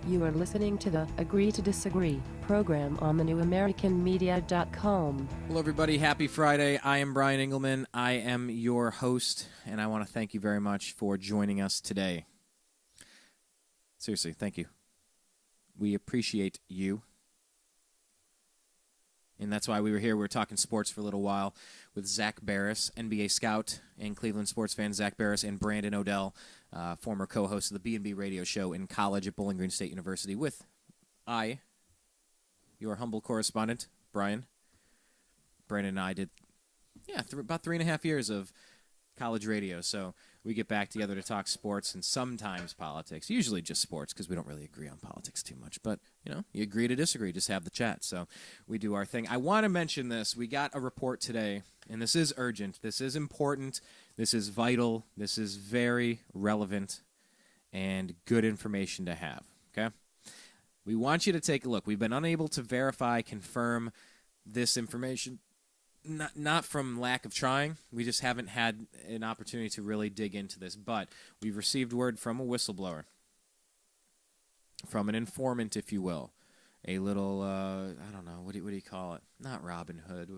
You are listening to the Agree to Disagree program on thenewamericanmedia.com. Hello, everybody. Happy Friday. I am Brian Engelman. I am your host, and I want to thank you very much for joining us today. Seriously, thank you. We appreciate you. And that's why we were here. We were talking sports for a little while with Zach Barris, NBA scout and Cleveland sports fan Zach Barris, and Brandon Odell, former co-host of the B&B radio show in college at Bowling Green State University, with I, your humble correspondent, Brian. Brandon and I did, about 3.5 years of college radio, so we get back together to talk sports and sometimes politics, usually just sports because we don't really agree on politics too much, but, you agree to disagree, just have the chat, so we do our thing. I want to mention this. We got a report today, and this is urgent, this is important, this is vital, this is very relevant and good information to have, okay? We want you to take a look. We've been unable to verify, confirm this information. Not from lack of trying. We just haven't had an opportunity to really dig into this. But we've received word from a whistleblower, from an informant, if you will. A little, I don't know, what do you call it? Not Robin Hood.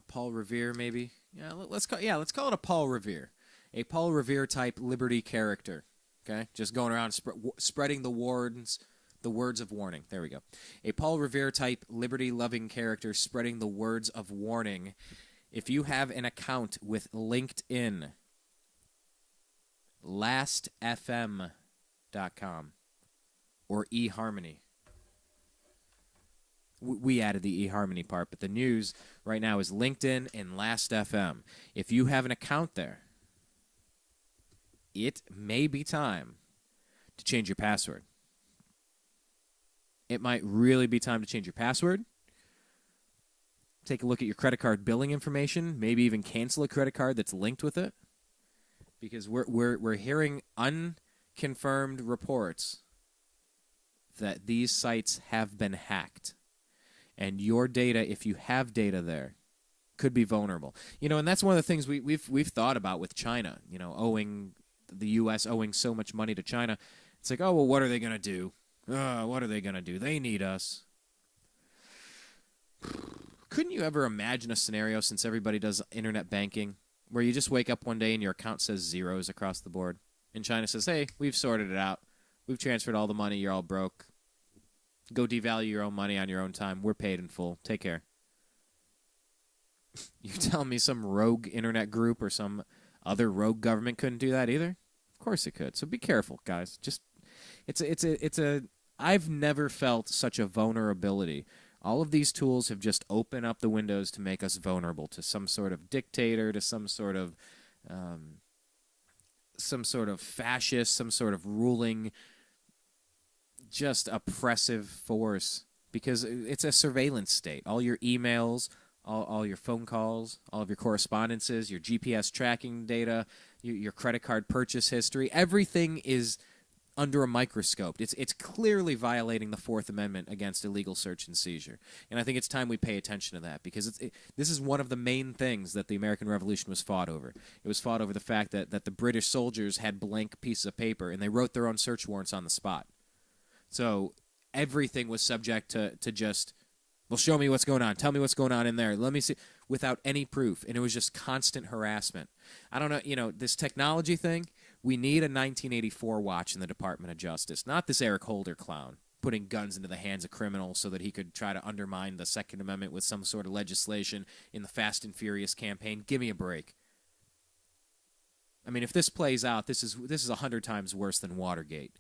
Paul Revere, maybe? Let's call it a Paul Revere. A Paul Revere type liberty character. Okay? Just going around spreading the words of warning. There we go. A Paul Revere-type, liberty-loving character spreading the words of warning. If you have an account with LinkedIn, lastfm.com, or eHarmony. We added the eHarmony part, but the news right now is LinkedIn and Last.fm. If you have an account there, it may be time to change your password. It might really be time to change your password. Take a look at your credit card billing information. Maybe even cancel a credit card that's linked with it. Because we're hearing unconfirmed reports that these sites have been hacked. And your data, if you have data there, could be vulnerable. And that's one of the things we've thought about with China. Owing the U.S. owing so much money to China. It's like, oh, well, what are they going to do? What are they going to do? They need us. Couldn't you ever imagine a scenario, since everybody does internet banking, where you just wake up one day and your account says zeros across the board? And China says, hey, we've sorted it out. We've transferred all the money. You're all broke. Go devalue your own money on your own time. We're paid in full. Take care. You telling me some rogue internet group or some other rogue government couldn't do that either? Of course it could. So be careful, guys. I've never felt such a vulnerability. All of these tools have just opened up the windows to make us vulnerable to some sort of dictator, to some sort of fascist, some sort of ruling, just oppressive force. Because it's a surveillance state. All your emails, all your phone calls, all of your correspondences, your GPS tracking data, your credit card purchase history, everything is under a microscope. It's clearly violating the Fourth Amendment against illegal search and seizure. And I think it's time we pay attention to that, because this is one of the main things that the American Revolution was fought over. It was fought over the fact that the British soldiers had blank pieces of paper and they wrote their own search warrants on the spot. So everything was subject to just, well, show me what's going on. Tell me what's going on in there. Let me see, without any proof. And it was just constant harassment. I don't know, this technology thing, we need a 1984 watch in the Department of Justice, not this Eric Holder clown putting guns into the hands of criminals so that he could try to undermine the Second Amendment with some sort of legislation in the Fast and Furious campaign. Give me a break. I mean, if this plays out, this is 100 times worse than Watergate.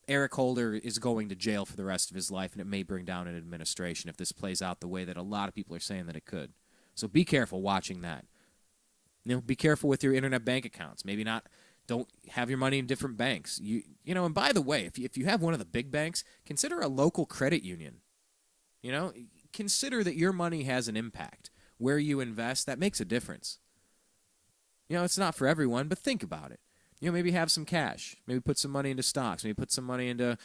Eric Holder is going to jail for the rest of his life, and it may bring down an administration if this plays out the way that a lot of people are saying that it could. So be careful watching that. Be careful with your internet bank accounts. Maybe not. Don't have your money in different banks. And by the way, if you have one of the big banks, consider a local credit union. Consider that your money has an impact. Where you invest, that makes a difference. It's not for everyone, but think about it. Maybe have some cash. Maybe put some money into stocks. Maybe put some money into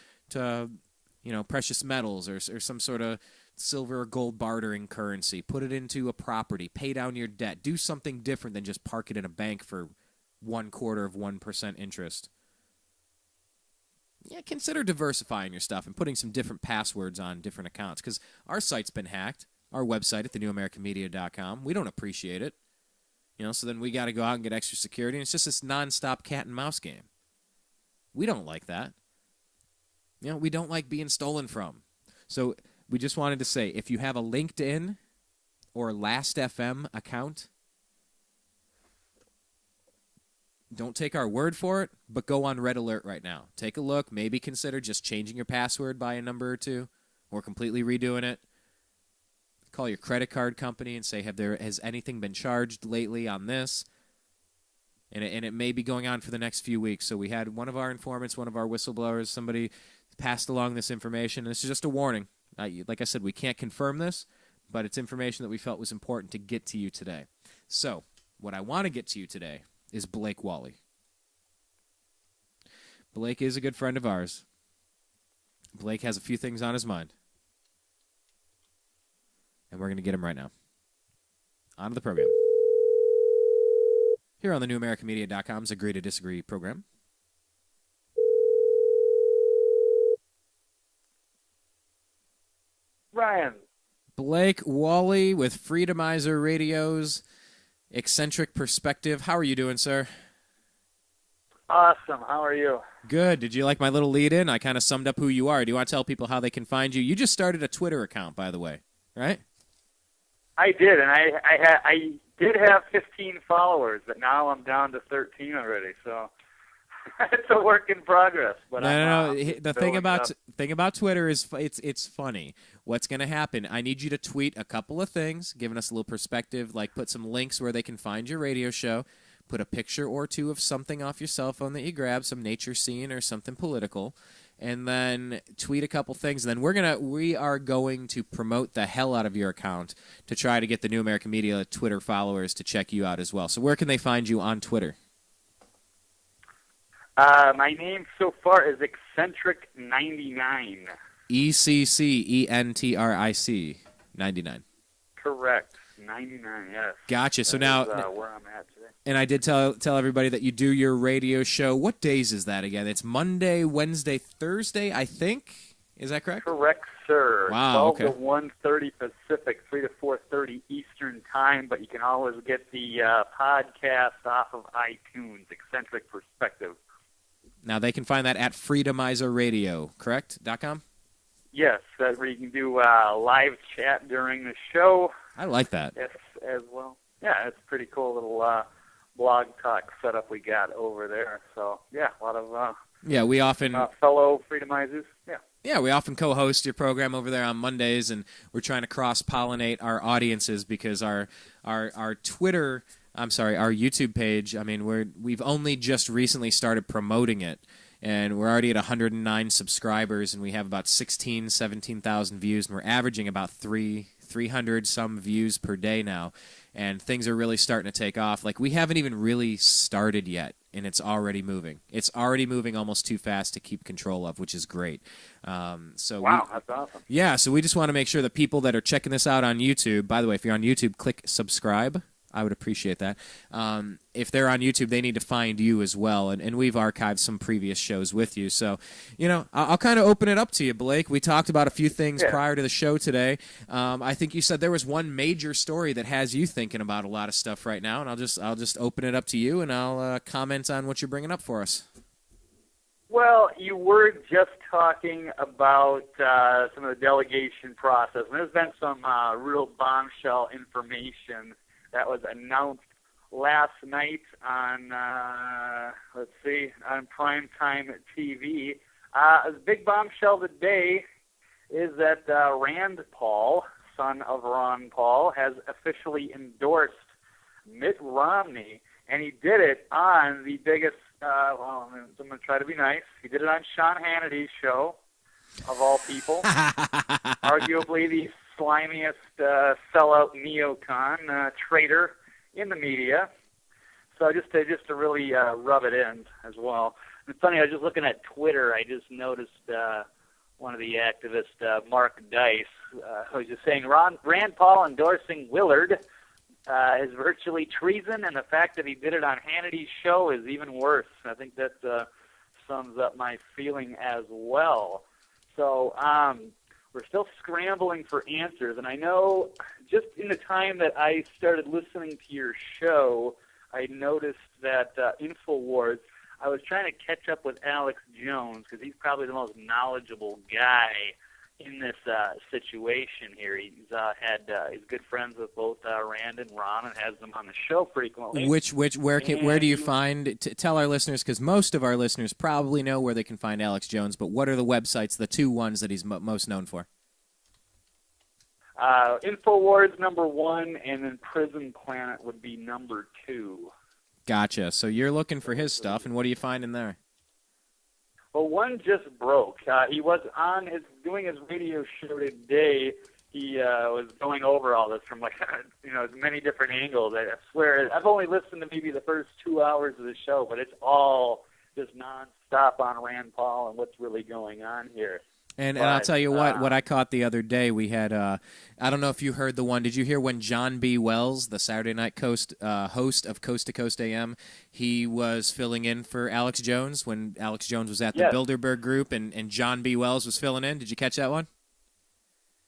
precious metals or some sort of silver or gold bartering currency. Put it into a property. Pay down your debt. Do something different than just park it in a bank for 0.25% interest. consider diversifying your stuff and putting some different passwords on different accounts, because our site's been hacked. Our website at thenewamericanmedia.com. We don't appreciate it. So then we got to go out and get extra security, and it's just this nonstop cat and mouse game. We don't like that. We don't like being stolen from. So we just wanted to say, if you have a LinkedIn or Last.fm account, don't take our word for it, but go on Red Alert right now. Take a look. Maybe consider just changing your password by a number or two, or completely redoing it. Call your credit card company and say, has anything been charged lately on this? And it may be going on for the next few weeks. So we had one of our informants, one of our whistleblowers, somebody passed along this information. And this is just a warning. Like I said, we can't confirm this, but it's information that we felt was important to get to you today. So what I want to get to you today is Blake Walley. Blake is a good friend of ours. Blake has a few things on his mind. And we're going to get him right now. On to the program. Here on the NewAmericanMedia.com's Agree to Disagree program. Ryan. Blake Walley with Freedomizer Radio's Eccentric Perspective. How are you doing, sir? Awesome. How are you? Good. Did you like my little lead-in? I kind of summed up who you are. Do you want to tell people how they can find you? You just started a Twitter account, by the way, right? I did, and I did have 15 followers, but now I'm down to 13 already. So it's a work in progress. But no. The thing about Twitter is it's funny. What's going to happen? I need you to tweet a couple of things, giving us a little perspective, like put some links where they can find your radio show. Put a picture or two of something off your cell phone that you grab, some nature scene or something political, and then tweet a couple things. And then we are going to promote the hell out of your account to try to get the New American Media Twitter followers to check you out as well. So where can they find you on Twitter? My name so far is Eccentric99. ECCENTRIC 99. Correct. 99, yes. Gotcha. So that now, is, where I'm at today. And I did tell everybody that you do your radio show. What days is that again? It's Monday, Wednesday, Thursday, I think. Is that correct? Correct, sir. Wow, 12 to 1:30 Pacific, 3 to 4:30 Eastern Time, but you can always get the podcast off of iTunes, Eccentric Perspective. Now, they can find that at Freedomizer Radio, correct? .com? Yes, that's where you can do live chat during the show. I like that. Yes, as well. Yeah, it's a pretty cool little blog talk setup we got over there. So, yeah, a lot of we often fellow Freedomizers. Yeah. Yeah, we often co-host your program over there on Mondays, and we're trying to cross-pollinate our audiences because our YouTube page, I mean, we've only just recently started promoting it, and we're already at 109 subscribers, and we have about 17,000 views, and we're averaging about 300 some views per day now, and things are really starting to take off. Like, we haven't even really started yet, and it's already moving. It's already moving almost too fast to keep control of, which is great. Wow, that's awesome. Yeah, so we just want to make sure that people that are checking this out on YouTube, by the way, if you're on YouTube, click subscribe. I would appreciate that. If they're on YouTube, they need to find you as well, and we've archived some previous shows with you. So, I'll kind of open it up to you, Blake. We talked about a few things prior to the show today. I think you said there was one major story that has you thinking about a lot of stuff right now, and I'll just open it up to you, and I'll comment on what you're bringing up for us. Well, you were just talking about some of the delegation process, and there's been some real bombshell information that was announced last night on, on primetime TV. A big bombshell today is that Rand Paul, son of Ron Paul, has officially endorsed Mitt Romney, and he did it on the biggest, I'm going to try to be nice, he did it on Seann Hannity's show, of all people. Arguably the slimiest sellout neocon traitor in the media. So just to really rub it in as well. It's funny, I was just looking at Twitter. I just noticed one of the activists, Mark Dice, who was just saying Rand Paul endorsing Willard is virtually treason, and the fact that he did it on Hannity's show is even worse. I think that's sums up my feeling as well. So we're still scrambling for answers, and I know just in the time that I started listening to your show, I noticed that InfoWars, I was trying to catch up with Alex Jones because he's probably the most knowledgeable guy in this situation here. He's he's good friends with both Rand and Ron and has them on the show frequently. Where do you find? Tell our listeners, because most of our listeners probably know where they can find Alex Jones. But what are the websites, the two ones that he's most known for? InfoWars #1, and then Prison Planet would be #2. Gotcha. So you're looking for his stuff, and what do you find in there? Well, one just broke. He was doing his radio show today. He was going over all this from as many different angles. I swear, I've only listened to maybe the first 2 hours of the show, but it's all just nonstop on Rand Paul and what's really going on here. And I'll tell you what I caught the other day, we had, I don't know if you heard the one, did you hear when John B. Wells, the Saturday Night host of Coast to Coast AM, he was filling in for Alex Jones when Alex Jones was at the Bilderberg Group and John B. Wells was filling in? Did you catch that one?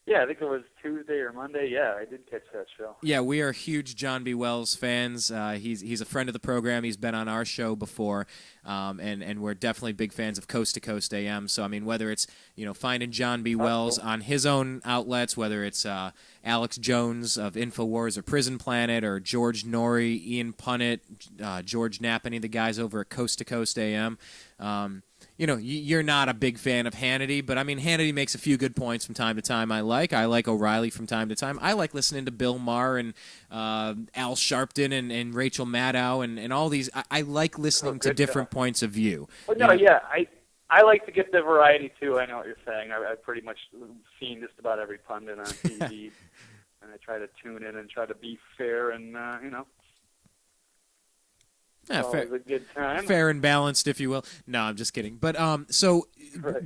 Yeah, I think it was Tuesday or Monday. Yeah, I did catch that show. Yeah, we are huge John B. Wells fans. He's a friend of the program. He's been on our show before, and we're definitely big fans of Coast to Coast AM. So, I mean, whether it's finding John B. Wells on his own outlets, whether it's Alex Jones of InfoWars or Prison Planet or George Norrie, Ian Punnett, George Knapp, any of the guys over at Coast to Coast AM, you're not a big fan of Hannity, but I mean, Hannity makes a few good points from time to time. I like O'Reilly from time to time. I like listening to Bill Maher and Al Sharpton and Rachel Maddow and all these. I like listening to different points of view. Well, I like to get the variety too. I know what you're saying. I've pretty much seen just about every pundit on TV, and I try to tune in and try to be fair and Yeah, always a good time. Fair and balanced, if you will. No, I'm just kidding. But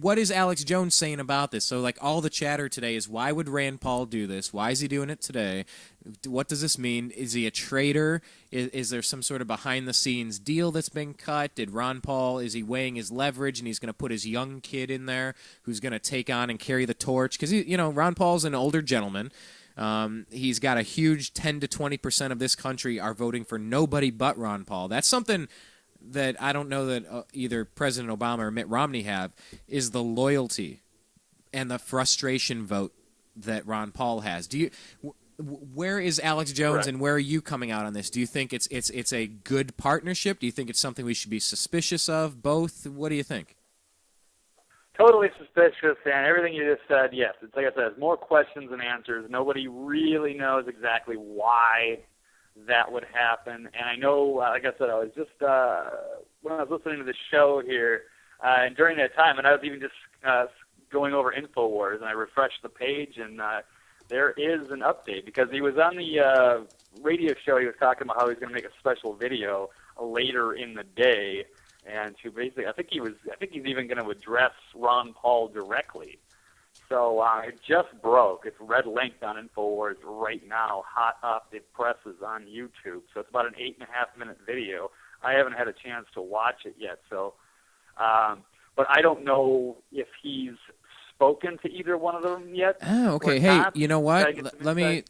what is Alex Jones saying about this? So, all the chatter today is, why would Rand Paul do this? Why is he doing it today? What does this mean? Is he a traitor? Is there some sort of behind-the-scenes deal that's been cut? Did Ron Paul, is he weighing his leverage and he's going to put his young kid in there who's going to take on and carry the torch? Because, Ron Paul's an older gentleman. He's got a huge 10 to 20% of this country are voting for nobody but Ron Paul. That's something that I don't know that either President Obama or Mitt Romney have, is the loyalty and the frustration vote that Ron Paul has. Where is Alex Jones and where are you coming out on this? Do you think it's a good partnership? Do you think it's something we should be suspicious of? Both? What do you think? Totally suspicious, and everything you just said, yes. It's like I said, it's more questions than answers. Nobody really knows exactly why that would happen. And I know, like I said, I was just, when I was listening to the show here, and during that time, and I was even just going over InfoWars, and I refreshed the page, and there is an update, because he was on the radio show, he was talking about how he was going to make a special video later in the day, and to basically, I think he's even going to address Ron Paul directly. So it just broke. It's red linked on InfoWars right now, hot up. It presses on YouTube. So it's about an 8.5-minute video. I haven't had a chance to watch it yet. So, but I don't know if he's spoken to either one of them yet. Oh, okay. Hey, you know what? Let me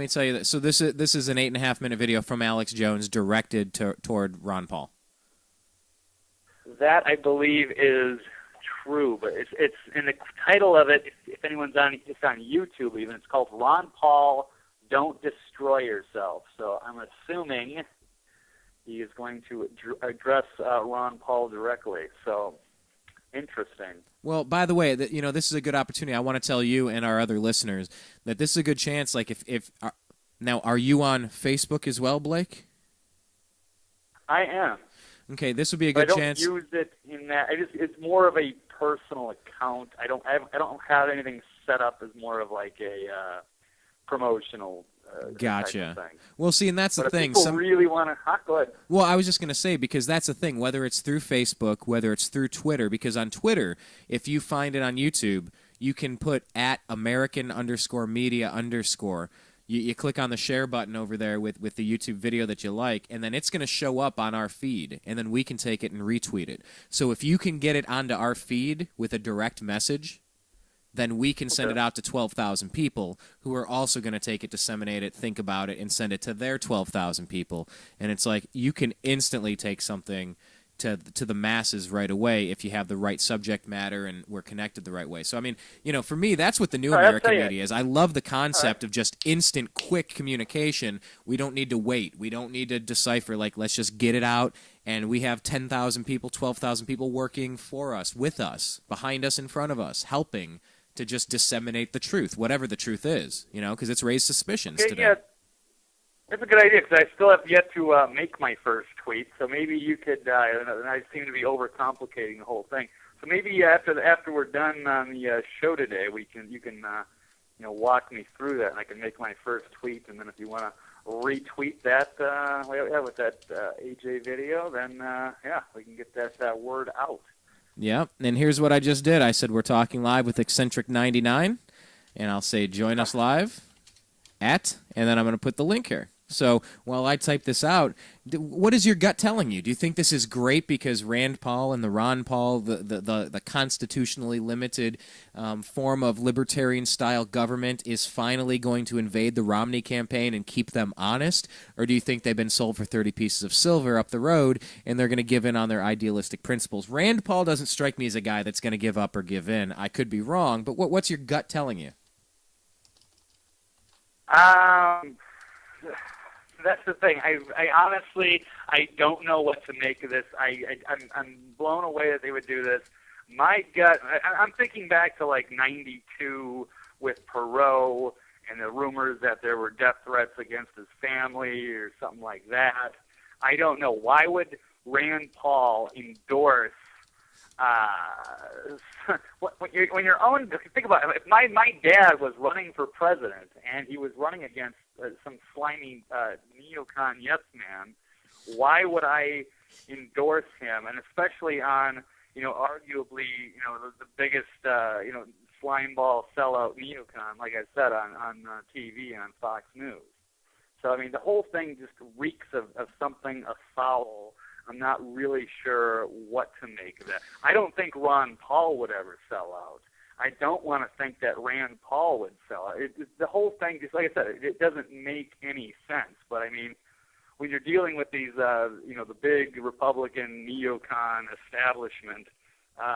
tell you this. So this is an 8.5-minute video from Alex Jones directed toward Ron Paul. That, I believe, is true, but it's in the title of it. If anyone's it's on YouTube even, it's called Ron Paul, Don't Destroy Yourself. So I'm assuming he is going to address Ron Paul directly. So interesting. Well, by the way, this is a good opportunity. I want to tell you and our other listeners that this is a good chance. Like, now, are you on Facebook as well, Blake? I am. Okay, this would be a good chance. I don't use it in that. It's more of a personal account. I don't have anything set up as more of like a promotional. Gotcha. Type of thing. Well, see, and that's the thing. People really want to. Go ahead. Well, I was just going to say, because that's the thing. Whether it's through Facebook, whether it's through Twitter, because on Twitter, if you find it on YouTube, you can put @American_media_. You click on the share button over there with the YouTube video that you like, and then it's going to show up on our feed, and then we can take it and retweet it. So if you can get it onto our feed with a direct message, then we can send it out to 12,000 people who are also going to take it, disseminate it, think about it, and send it to their 12,000 people. And it's like you can instantly take something to the masses right away if you have the right subject matter and we're connected the right way. So, I mean, for me, that's what the new American media is. I love the concept of just instant, quick communication. We don't need to wait. We don't need to decipher. Like, let's just get it out, and we have 10,000 people, 12,000 people working for us, with us, behind us, in front of us, helping to just disseminate the truth, whatever the truth is, because it's raised suspicions today. Yeah. That's a good idea, because I still have yet to make my first tweet. So maybe you could. And I seem to be overcomplicating the whole thing. So maybe after we're done on the show today, you can walk me through that, and I can make my first tweet. And then if you want to retweet that with that AJ video, then we can get that word out. Yeah, and here's what I just did. I said we're talking live with Eccentric99, and I'll say join us live and then I'm going to put the link here. So while I type this out, what is your gut telling you? Do you think this is great because Rand Paul and the Ron Paul, the constitutionally limited form of libertarian-style government, is finally going to invade the Romney campaign and keep them honest? Or do you think they've been sold for 30 pieces of silver up the road and they're going to give in on their idealistic principles? Rand Paul doesn't strike me as a guy that's going to give up or give in. I could be wrong, but what's your gut telling you? That's the thing. I honestly don't know what to make of this. I'm blown away that they would do this. My gut. I'm thinking back to like '92 with Perot and the rumors that there were death threats against his family or something like that. I don't know. Why would Rand Paul endorse? When you're own, think about it. If my dad was running for president and he was running against some slimy neocon yes man, why would I endorse him? And especially on arguably the biggest slimeball sellout neocon, like I said on TV and on Fox News. So I mean the whole thing just reeks of something afoul. I'm not really sure what to make of that. I don't think Ron Paul would ever sell out. I don't want to think that Rand Paul would sell out. The whole thing, just like I said, it doesn't make any sense. But I mean, when you're dealing with these, the big Republican neocon establishment,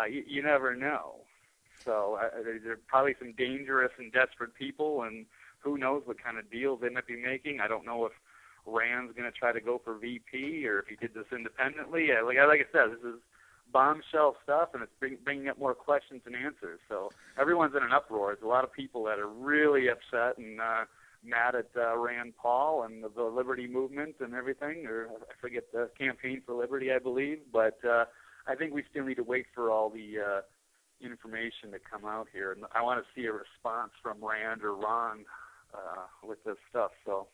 you never know. So there are probably some dangerous and desperate people, and who knows what kind of deals they might be making. I don't know if Rand's going to try to go for VP, or if he did this independently. Like I said, this is bombshell stuff, and it's bringing up more questions and answers. So everyone's in an uproar. There's a lot of people that are really upset and mad at Rand Paul and the Liberty Movement and everything, or I forget, the Campaign for Liberty, I believe. But I think we still need to wait for all the information to come out here. And I want to see a response from Rand or Ron with this stuff. So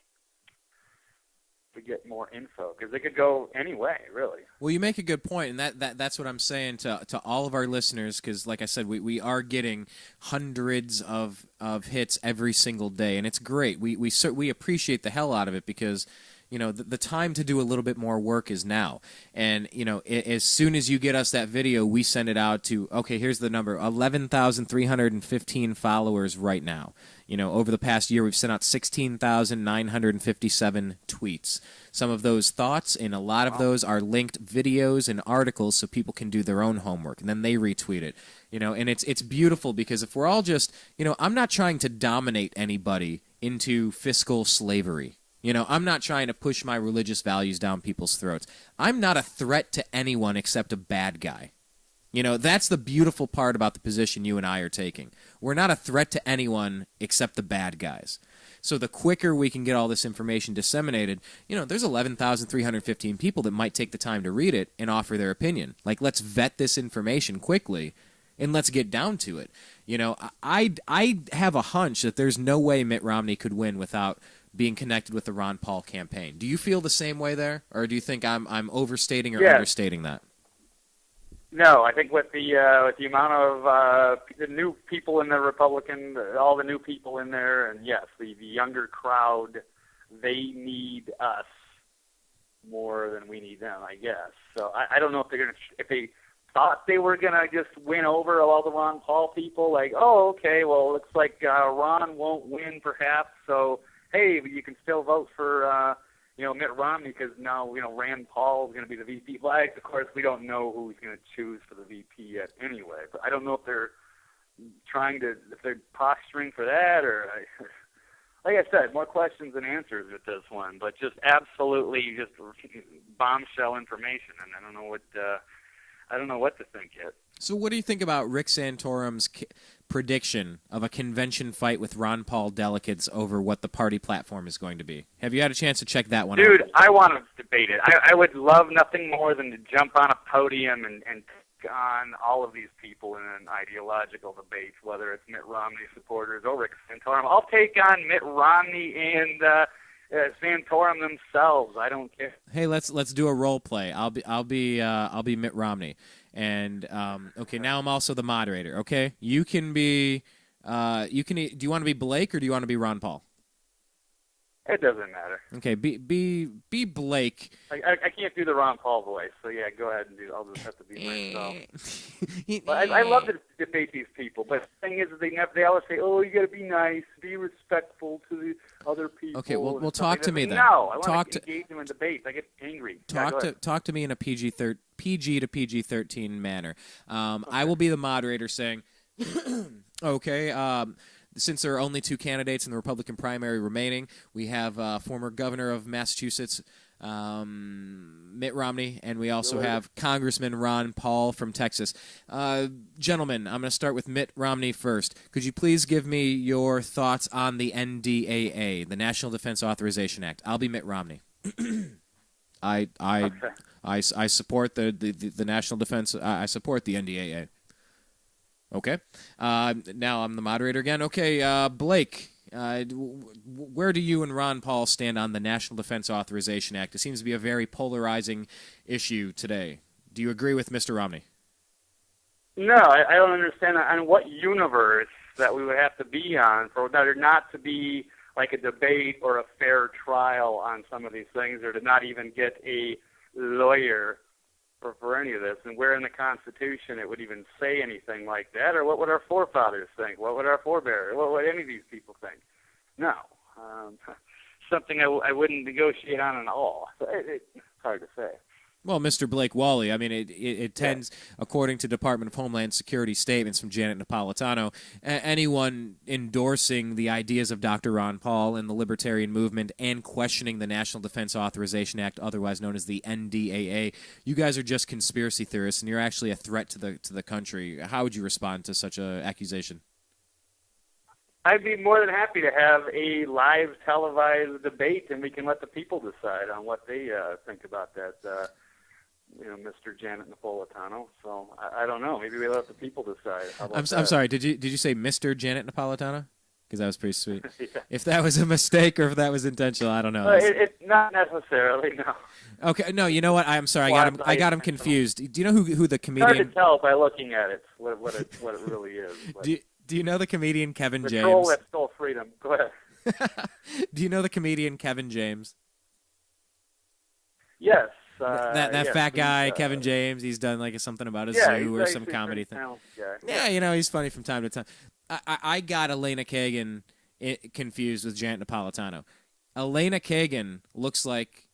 to get more info, because it could go any way, really. Well, you make a good point, and that's what I'm saying to all of our listeners, because like I said, we are getting hundreds of hits every single day, and it's great. We appreciate the hell out of it, because the time to do a little bit more work is now. And, as soon as you get us that video, we send it out to, okay, here's the number, 11,315 followers right now. Over the past year, we've sent out 16,957 tweets. Some of those thoughts and a lot of those are linked videos and articles so people can do their own homework, and then they retweet it. And it's beautiful, because if we're all just, I'm not trying to dominate anybody into fiscal slavery. I'm not trying to push my religious values down people's throats. I'm not a threat to anyone except a bad guy. That's the beautiful part about the position you and I are taking. We're not a threat to anyone except the bad guys. So the quicker we can get all this information disseminated, there's 11,315 people that might take the time to read it and offer their opinion. Like, let's vet this information quickly, and let's get down to it. I have a hunch that there's no way Mitt Romney could win without being connected with the Ron Paul campaign. Do you feel the same way there, or do you think I'm overstating or understating that? No, I think with the amount of the new people in the Republican, all the new people in there, and yes, the younger crowd, they need us more than we need them, I guess. So I don't know if they're gonna if they thought they were gonna just win over all the Ron Paul people, like, oh, okay, well, it looks like Ron won't win, perhaps. So hey, you can still vote for Mitt Romney because now Rand Paul is going to be the VP. Well, of course, we don't know who he's going to choose for the VP yet, anyway. But I don't know if they're if they're posturing for that, or like I said, more questions than answers with this one. But just absolutely just bombshell information, and I don't know what to think yet. So what do you think about Rick Santorum's prediction of a convention fight with Ron Paul delegates over what the party platform is going to be? Have you had a chance to check that one out? Dude, I want to debate it. I would love nothing more than to jump on a podium and take on all of these people in an ideological debate, whether it's Mitt Romney supporters or Rick Santorum. I'll take on Mitt Romney and Santorum themselves. I don't care. Hey, let's do a role play. I'll be Mitt Romney, and okay, now I'm also the moderator. Okay, you can be do you want to be Blake or do you want to be Ron Paul? It doesn't matter. Okay, be Blake. I can't do the Ron Paul voice, so yeah, go ahead and do. I'll just have to be myself. But I love to debate these people, but the thing is, they always say, "Oh, you got to be nice, be respectful to the other people." Okay, well, talk to me then. No, I want to engage them in debates. I get angry. Talk to me in a PG to PG-13 manner. Okay. I will be the moderator, saying, "Okay." Since there are only two candidates in the Republican primary remaining, we have former governor of Massachusetts, Mitt Romney, and we also have Congressman Ron Paul from Texas. Gentlemen, I'm going to start with Mitt Romney first. Could you please give me your thoughts on the NDAA, the National Defense Authorization Act? I'll be Mitt Romney. I support the National Defense. I support the NDAA. Okay. Now I'm the moderator again. Okay, Blake, where do you and Ron Paul stand on the National Defense Authorization Act? It seems to be a very polarizing issue today. Do you agree with Mr. Romney? No, I don't understand on what universe that we would have to be on for there not to be like a debate or a fair trial on some of these things, or to not even get a lawyer for any of this, and where in the Constitution it would even say anything like that, or what would our forefathers think? What would our forebears? What would any of these people think? No, something I wouldn't negotiate on at all. It's hard to say. Well, Mr. Blake Walley, I mean, it tends, according to Department of Homeland Security statements from Janet Napolitano, anyone endorsing the ideas of Dr. Ron Paul and the libertarian movement and questioning the National Defense Authorization Act, otherwise known as the NDAA, you guys are just conspiracy theorists, and you're actually a threat to the country. How would you respond to such an accusation? I'd be more than happy to have a live televised debate, and we can let the people decide on what they think about that. Mr. Janet Napolitano. So I don't know. Maybe we let the people decide. I'm sorry. Did you say Mr. Janet Napolitano? Because that was pretty sweet. Yeah. If that was a mistake or if that was intentional, I don't know. It's not necessarily. No. Okay. No. You know what? I'm sorry. I got him confused. Do you know who the comedian? It's hard to tell by looking at it what it really is. Do you know the comedian Kevin James? Patrol that stole freedom. Go ahead. Do you know the comedian Kevin James? Yes. That fat guy, Kevin James, he's done like something about a zoo or some comedy thing. Yeah, he's funny from time to time. I got Elena Kagan confused with Janet Napolitano. Elena Kagan looks like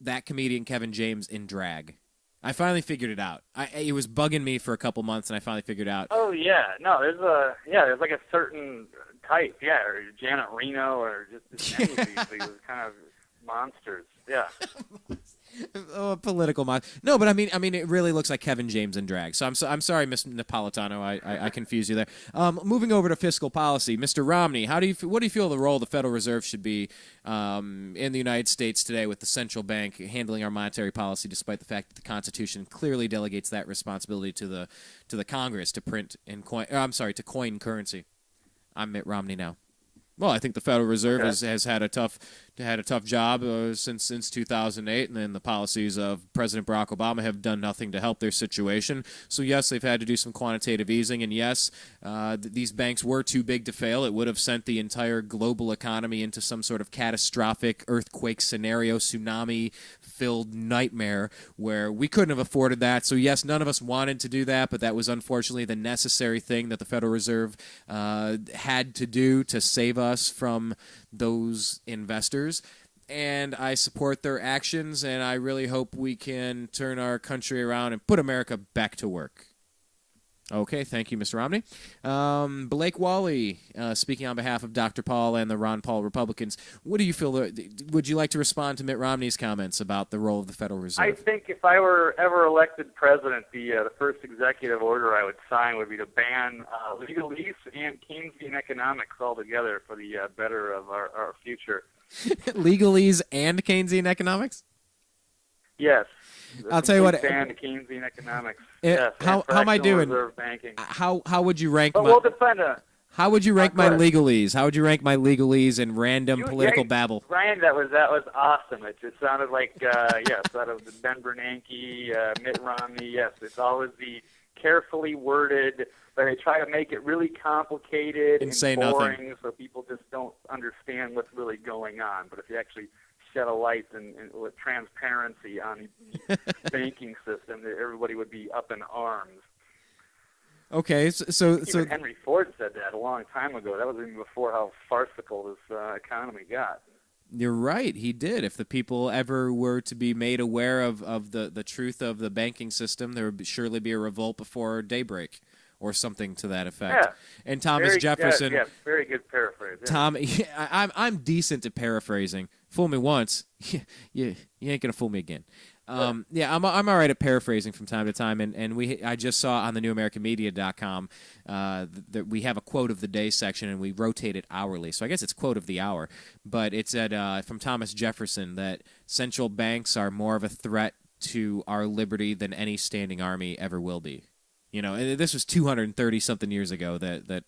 that comedian Kevin James in drag. I finally figured it out. It was bugging me for a couple months, and I finally figured it out. Oh yeah, no, there's like a certain type, or Janet Reno, or just any of these kind of monsters. Yeah. Oh, political mind. No, but I mean, it really looks like Kevin James in drag. So I'm sorry, Miss Napolitano, I confused you there. Moving over to fiscal policy, Mr. Romney, what do you feel the role of the Federal Reserve should be in the United States today, with the central bank handling our monetary policy, despite the fact that the Constitution clearly delegates that responsibility to the Congress to print and to coin currency? I'm Mitt Romney now. Well, I think the Federal Reserve has had a tough had a tough job since 2008, and then the policies of President Barack Obama have done nothing to help their situation. So yes, they've had to do some quantitative easing, and yes, these banks were too big to fail. It would have sent the entire global economy into some sort of catastrophic earthquake scenario, tsunami-filled nightmare where we couldn't have afforded that. So yes, none of us wanted to do that, but that was unfortunately the necessary thing that the Federal Reserve had to do to save us from those investors. And I support their actions, and I really hope we can turn our country around and put America back to work. Okay, thank you, Mr. Romney. Blake Walley, speaking on behalf of Dr. Paul and the Ron Paul Republicans, what do you feel? Would you like to respond to Mitt Romney's comments about the role of the Federal Reserve? I think if I were ever elected president, the first executive order I would sign would be to ban legalese and Keynesian economics altogether for the better of our future. Legalese and Keynesian economics? Yes. I'll tell you what. Ban Keynesian economics. Yes. How am I doing? Banking. How would you rank? We'll defend it. How would you rank my legalese? How would you rank my legalese and random political babble? Ryan, that was awesome. It just sounded like yes, out of the Ben Bernanke, Mitt Romney. Yes, it's always the carefully worded, but they try to make it really complicated and say boring, nothing, so people just don't understand what's really going on. But if you actually shed a light and with transparency on the banking system, everybody would be up in arms. Okay, so Even Henry Ford said that a long time ago. That was even before how farcical this economy got. You're right, he did. If the people ever were to be made aware of the truth of the banking system, there would surely be a revolt before daybreak, or something to that effect. Yeah. And Thomas Jefferson. Yeah, very good paraphrase. Yeah. Tom, I'm decent at paraphrasing. Fool me once, you ain't gonna fool me again. Yeah, I'm all right at paraphrasing from time to time, and I just saw on the newamericanmedia.com that we have a quote of the day section, and we rotate it hourly. So I guess it's quote of the hour, but it's from Thomas Jefferson that central banks are more of a threat to our liberty than any standing army ever will be. You know, and this was 230-something years ago that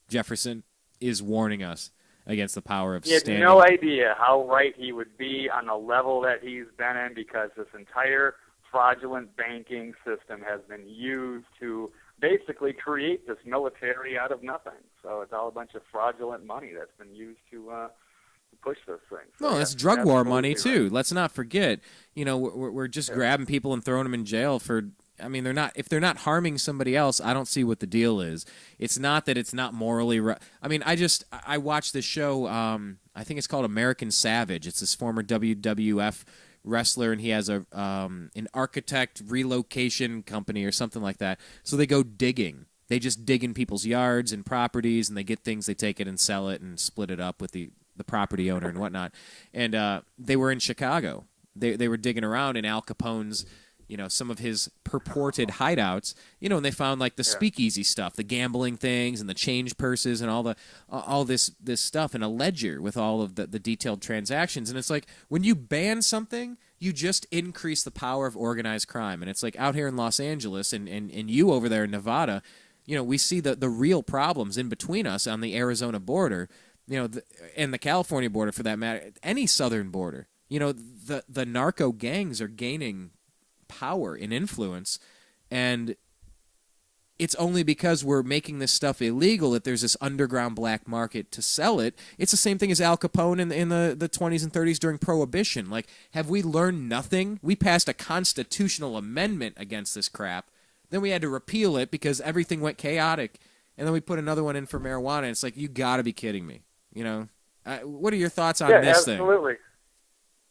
Jefferson is warning us against the power of standing. He had no idea how right he would be on the level that he's been in, because this entire fraudulent banking system has been used to basically create this military out of nothing. So it's all a bunch of fraudulent money that's been used to push this thing. So no, that's drug war money too. Right. Let's not forget. You know, we're just grabbing people and throwing them in jail for. I mean, if they're not harming somebody else, I don't see what the deal is. It's not that it's not morally right. I mean, I watched this show, I think it's called American Savage. It's this former WWF wrestler, and he has an architect relocation company or something like that. So they go digging. They just dig in people's yards and properties, and they get things, they take it and sell it and split it up with the property owner and whatnot. And they were in Chicago. They were digging around in Al Capone's, you know, some of his purported hideouts, you know, and they found like the speakeasy stuff, the gambling things and the change purses and all this stuff, and a ledger with all of the detailed transactions. And it's like, when you ban something, you just increase the power of organized crime. And it's like out here in Los Angeles and you over there in Nevada, you know, we see the real problems in between us on the Arizona border, you know, and the California border for that matter, any southern border. You know, the narco gangs are gaining power and influence, and it's only because we're making this stuff illegal that there's this underground black market to sell it. It's the same thing as Al Capone in the 20s and 30s during Prohibition. Like, have we learned nothing? We passed a constitutional amendment against this crap. Then we had to repeal it because everything went chaotic, and then we put another one in for marijuana. And it's like, you got to be kidding me. You know, what are your thoughts on this thing? Yeah, absolutely.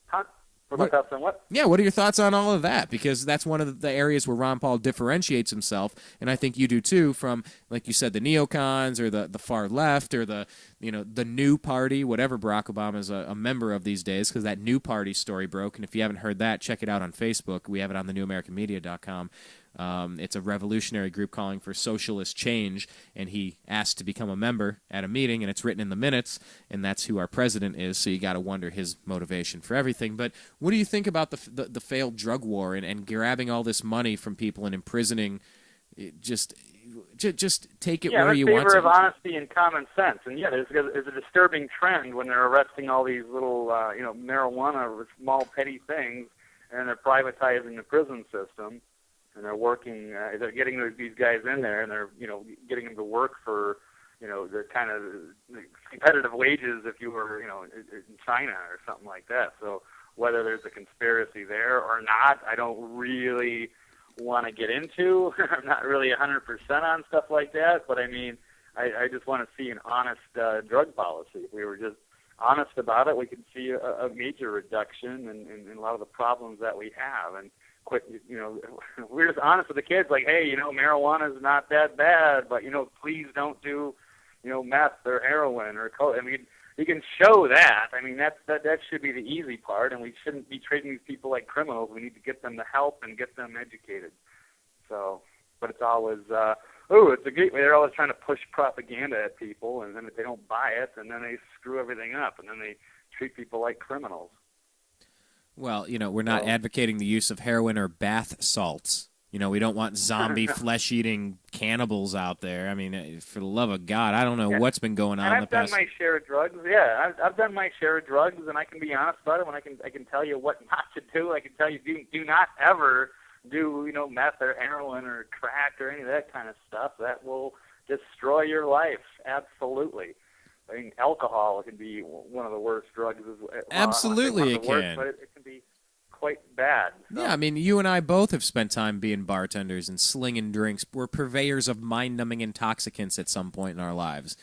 Huh? Yeah, what are your thoughts on all of that? Because that's one of the areas where Ron Paul differentiates himself, and I think you do too, from, like you said, the neocons or the far left or the new party, whatever Barack Obama is a member of these days, because that new party story broke. And if you haven't heard that, check it out on Facebook. We have it on the newamericanmedia.com. It's a revolutionary group calling for socialist change, and he asked to become a member at a meeting, and it's written in the minutes, and that's who our president is, so you got to wonder his motivation for everything. But what do you think about the failed drug war and grabbing all this money from people and imprisoning? Just Just take it Yeah, where I'm you in want favor to. of honesty and common sense. And yeah, there's a disturbing trend when they're arresting all these little, marijuana or small petty things, and they're privatizing the prison system, and they're working, they're getting these guys in there, and they're, getting them to work for, the kind of competitive wages if you were, in China or something like that. So whether there's a conspiracy there or not, I don't really want to get into. I'm not really 100% on stuff like that, but I mean, I just want to see an honest drug policy. If we were just honest about it, we could see a major reduction in a lot of the problems that we have. And quit, we're just honest with the kids, like, hey, marijuana is not that bad, but please don't do, meth or heroin or coke. I mean, you can show that. I mean, that should be the easy part, and we shouldn't be treating these people like criminals. We need to get them the help and get them educated. So, but it's always, it's a gateway. They're always trying to push propaganda at people, and then if they don't buy it, and then they screw everything up, and then they treat people like criminals. Well, we're not advocating the use of heroin or bath salts. We don't want zombie flesh-eating cannibals out there. I mean, for the love of God, I don't know what's been going on in the past. I've done my share of drugs. Yeah, I've done my share of drugs, and I can be honest about it. When I can tell you what not to do. I can tell you do not ever do meth or heroin or crack or any of that kind of stuff. That will destroy your life. Absolutely. I mean, alcohol can be one of the worst drugs. Absolutely, it can. But it can be quite bad. So. Yeah, I mean, you and I both have spent time being bartenders and slinging drinks. We're purveyors of mind-numbing intoxicants at some point in our lives.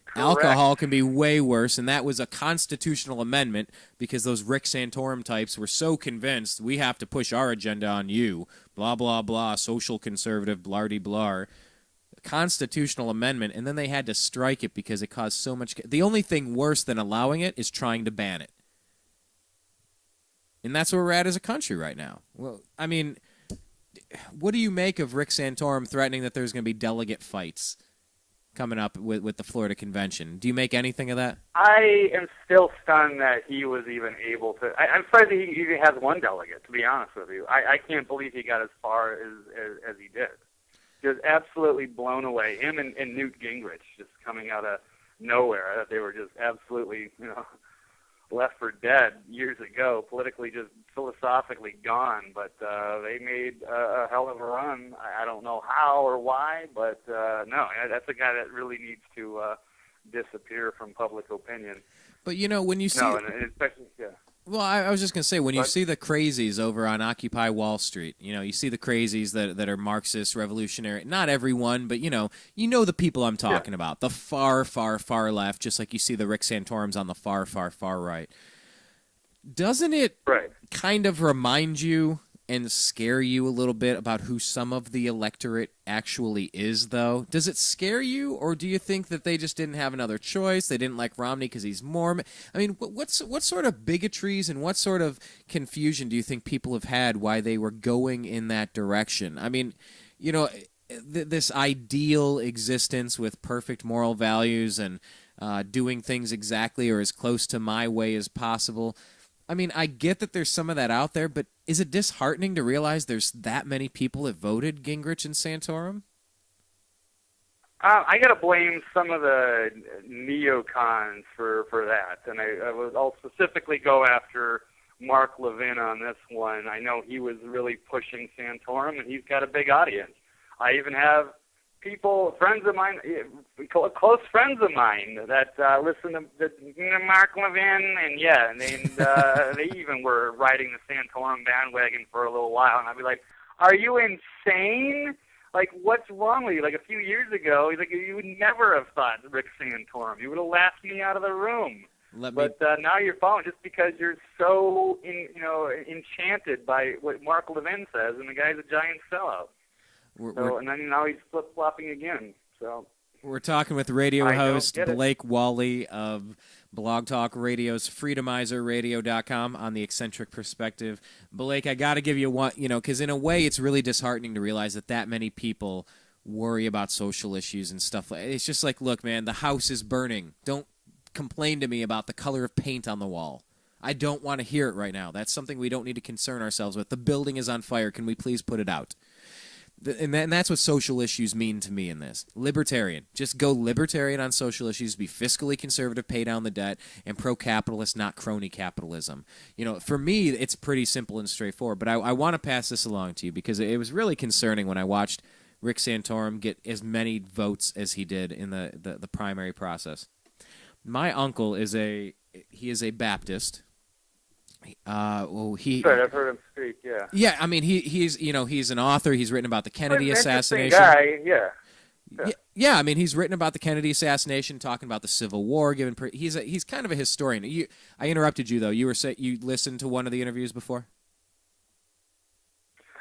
Correct. Alcohol can be way worse, and that was a constitutional amendment because those Rick Santorum types were so convinced we have to push our agenda on you, blah, blah, blah, social conservative, blardy-blar. Constitutional amendment, and then they had to strike it because it caused so much. The only thing worse than allowing it is trying to ban it. And that's where we're at as a country right now. Well, I mean, what do you make of Rick Santorum threatening that there's going to be delegate fights coming up with the Florida Convention? Do you make anything of that? I am still stunned that he was even able to. I'm surprised that he even has one delegate, to be honest with you. I can't believe he got as far as he did. Just absolutely blown away. Him and Newt Gingrich just coming out of nowhere. I thought they were just absolutely, left for dead years ago, politically just philosophically gone. But they made a hell of a run. I don't know how or why, but no, that's a guy that really needs to disappear from public opinion. But when you see, and especially, yeah. Well, I was just going to say, when you see the crazies over on Occupy Wall Street, you see the crazies that are Marxist, revolutionary, not everyone, but you know the people I'm talking about, the far, far, far left, just like you see the Rick Santorums on the far, far, far right. Doesn't it kind of remind you and scare you a little bit about who some of the electorate actually is, though? Does it scare you, or do you think that they just didn't have another choice? They didn't like Romney because he's Mormon? I mean, what sort of bigotries and what sort of confusion do you think people have had why they were going in that direction? I mean, this ideal existence with perfect moral values and doing things exactly or as close to my way as possible. I mean, I get that there's some of that out there, but is it disheartening to realize there's that many people that voted Gingrich and Santorum? I got to blame some of the neocons for that, and I'll specifically go after Mark Levin on this one. I know he was really pushing Santorum, and he's got a big audience. I even have friends of mine, close friends of mine that listen to Mark Levin, and they even were riding the Santorum bandwagon for a little while, and I'd be like, "Are you insane? Like, what's wrong with you?" Like a few years ago, he's like, "You would never have thought Rick Santorum. You would have laughed me out of the room." But now you're following just because you're so enchanted by what Mark Levin says, and the guy's a giant sellout. And then now he's flip-flopping again. So we're talking with radio host Blake Walley of Blog Talk Radio's FreedomizerRadio.com on the Eccentric Perspective. Blake, I got to give you one, because in a way it's really disheartening to realize that many people worry about social issues and stuff. It's just like, look, man, the house is burning. Don't complain to me about the color of paint on the wall. I don't want to hear it right now. That's something we don't need to concern ourselves with. The building is on fire. Can we please put it out? And that's what social issues mean to me in this. Libertarian. Just go libertarian on social issues, be fiscally conservative, pay down the debt, and pro-capitalist, not crony capitalism. For me, it's pretty simple and straightforward, but I want to pass this along to you because it was really concerning when I watched Rick Santorum get as many votes as he did in the primary process. My uncle is a Baptist. Right, I've heard him speak. Yeah. Yeah, I mean he's an author. He's written about the Kennedy assassination. Guy, yeah. Yeah. I mean he's written about the Kennedy assassination, talking about the Civil War. He's kind of a historian. I interrupted you though. You listened to one of the interviews before.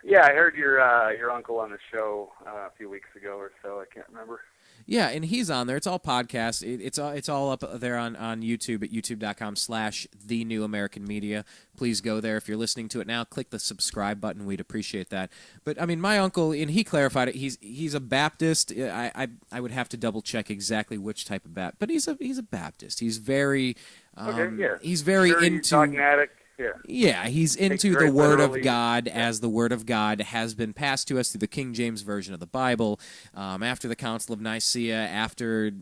Yeah, I heard your uncle on the show a few weeks ago or so. I can't remember. Yeah, and he's on there. It's all podcasts. It's all up there on YouTube at youtube.com/The New American Media. Please go there. If you're listening to it now, click the subscribe button. We'd appreciate that. But, I mean, my uncle, and he clarified it, he's a Baptist. I would have to double-check exactly which type of Baptist. But he's a Baptist. He's very... He's very into... dogmatic. Yeah, he's into the Word of God as the Word of God has been passed to us through the King James Version of the Bible, after the Council of Nicaea, after,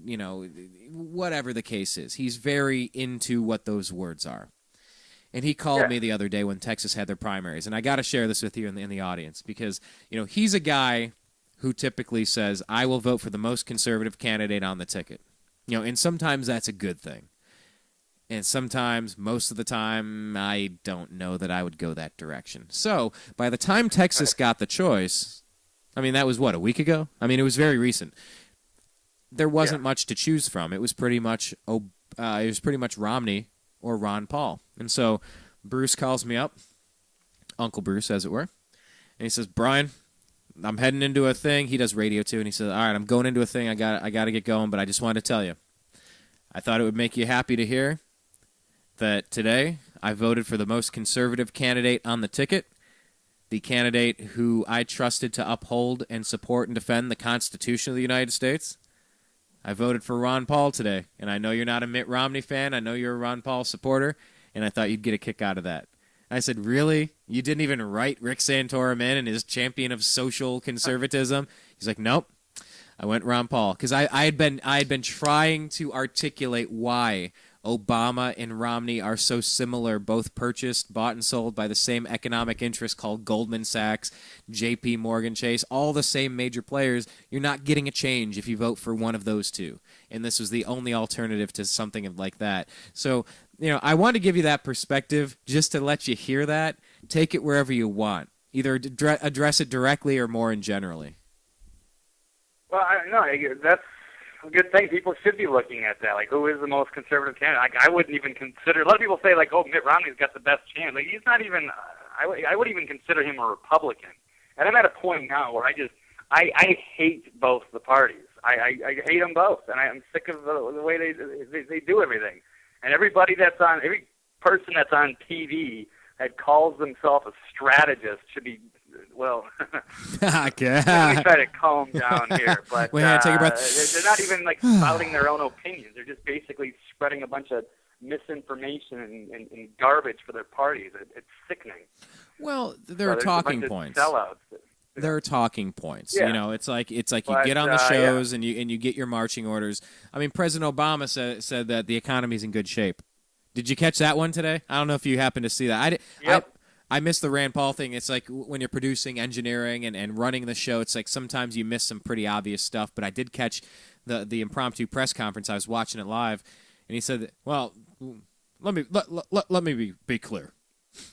whatever the case is. He's very into what those words are. And he called me the other day when Texas had their primaries, and I got to share this with you in the audience because, he's a guy who typically says, I will vote for the most conservative candidate on the ticket. And sometimes that's a good thing. And sometimes, most of the time, I don't know that I would go that direction. So, by the time Texas got the choice, I mean, that was, a week ago? I mean, it was very recent. There wasn't much to choose from. It was pretty much Romney or Ron Paul. And so, Bruce calls me up, Uncle Bruce, as it were, and he says, Brian, I'm heading into a thing. He does radio, too, and he says, all right, I'm going into a thing. I got to get going, but I just wanted to tell you. I thought it would make you happy to hear that today I voted for the most conservative candidate on the ticket, the candidate who I trusted to uphold and support and defend the Constitution of the United States. I voted for Ron Paul today, and I know you're not a Mitt Romney fan. I know you're a Ron Paul supporter, and I thought you'd get a kick out of that. I said, really? You didn't even write Rick Santorum in and his champion of social conservatism? He's like, nope. I went Ron Paul because I had been trying to articulate why Obama and Romney are so similar, both purchased, bought, and sold by the same economic interest called Goldman Sachs, J.P. Morgan Chase, all the same major players. You're not getting a change if you vote for one of those two. And this was the only alternative to something like that. So, I want to give you that perspective just to let you hear that. Take it wherever you want. Either address it directly or more in generally. Well, that's a good thing. People should be looking at that. Like, who is the most conservative candidate? Like, I wouldn't even consider. A lot of people say, like, oh, Mitt Romney's got the best chance. Like, he's not even. I would even consider him a Republican. And I'm at a point now where I hate both the parties. I hate them both, and I'm sick of the way they do everything. And every person that's on TV that calls themselves a strategist should be. Well, let me try to calm down here. But take a breath. They're not even spouting their own opinions. They're just basically spreading a bunch of misinformation and garbage for their parties. It's sickening. Well, there are talking points. Sellouts. There are talking points. Yeah. It's like you get on the shows and you get your marching orders. I mean, President Obama said that the economy's in good shape. Did you catch that one today? I don't know if you happened to see that. I missed the Rand Paul thing. It's like when you're producing engineering and running the show, it's like sometimes you miss some pretty obvious stuff. But I did catch the impromptu press conference. I was watching it live, and he said, well, let me be clear.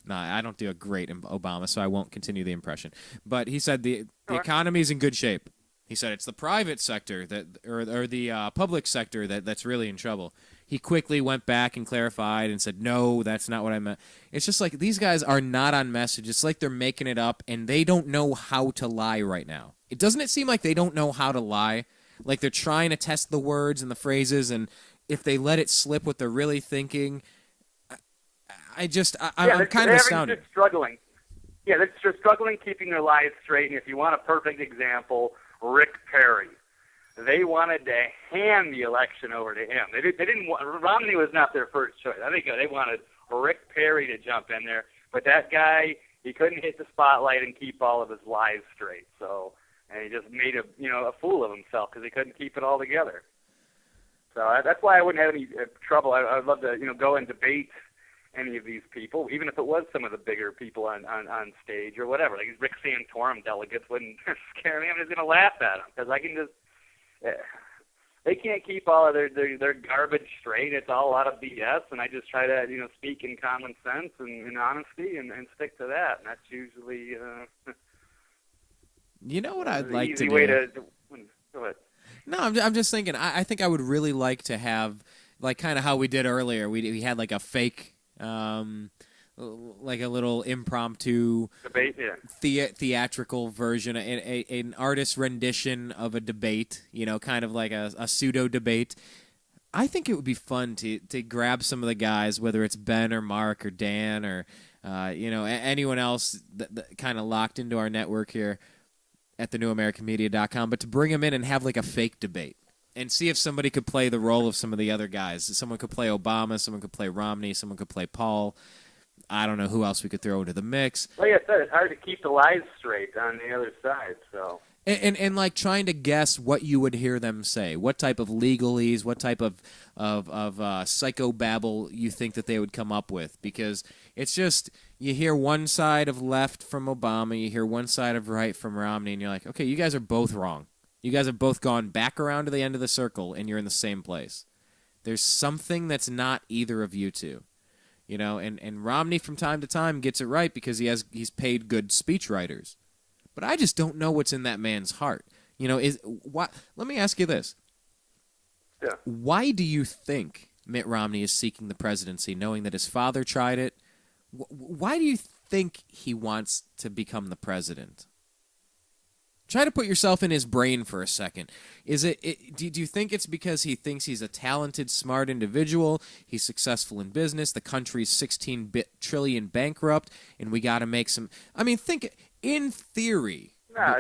No, I don't do a great Obama, so I won't continue the impression. But he said the economy's in good shape. He said it's the private sector or the public sector that's really in trouble. He quickly went back and clarified and said, no, that's not what I meant. It's just like these guys are not on message. It's like they're making it up, and they don't know how to lie right now. Doesn't it seem like they don't know how to lie? Like they're trying to test the words and the phrases, and if they let it slip what they're really thinking, I'm kind of astounded. They're struggling. Yeah, they're struggling keeping their lies straight, and if you want a perfect example, Rick Perry. They wanted to hand the election over to him. They didn't want, Romney was not their first choice. I think they wanted Rick Perry to jump in there, but that guy, he couldn't hit the spotlight and keep all of his lies straight. So and he just made a fool of himself because he couldn't keep it all together. So that's why I wouldn't have any trouble. I'd love to go and debate any of these people, even if it was some of the bigger people on stage or whatever. Like these Rick Santorum delegates wouldn't scare me. I'm just going to laugh at them because I can just. They can't keep all of their garbage straight. It's all a lot of BS, and I just try to speak in common sense and in honesty and stick to that. And that's usually. You know what I'd like to do? Easy way to. Go ahead. No, I'm just thinking. I think I would really like to have, like, kind of how we did earlier. We had like a fake, like a little impromptu debate, theatrical version, an artist's rendition of a debate. Kind of like a pseudo debate. I think it would be fun to grab some of the guys, whether it's Ben or Mark or Dan or anyone else that kind of locked into our network here at thenewamericanmedia.com, but to bring them in and have like a fake debate and see if somebody could play the role of some of the other guys. Someone could play Obama, someone could play Romney, someone could play Paul. I don't know who else we could throw into the mix. Like I said, it's hard to keep the lies straight on the other side, so... And like trying to guess what you would hear them say, what type of legalese, what type of psychobabble you think that they would come up with, because it's just you hear one side of left from Obama, you hear one side of right from Romney, and you're like, okay, you guys are both wrong. You guys have both gone back around to the end of the circle, and you're in the same place. There's something that's not either of you two, And Romney from time to time gets it right because he's paid good speechwriters. But I just don't know what's in that man's heart. Let me ask you this. Yeah. Why do you think Mitt Romney is seeking the presidency, knowing that his father tried it? Why do you think he wants to become the president? Try to put yourself in his brain for a second. Do you think it's because he thinks he's a talented, smart individual, he's successful in business, the country's 16 trillion bankrupt, and we got to make some... I mean, think... In theory,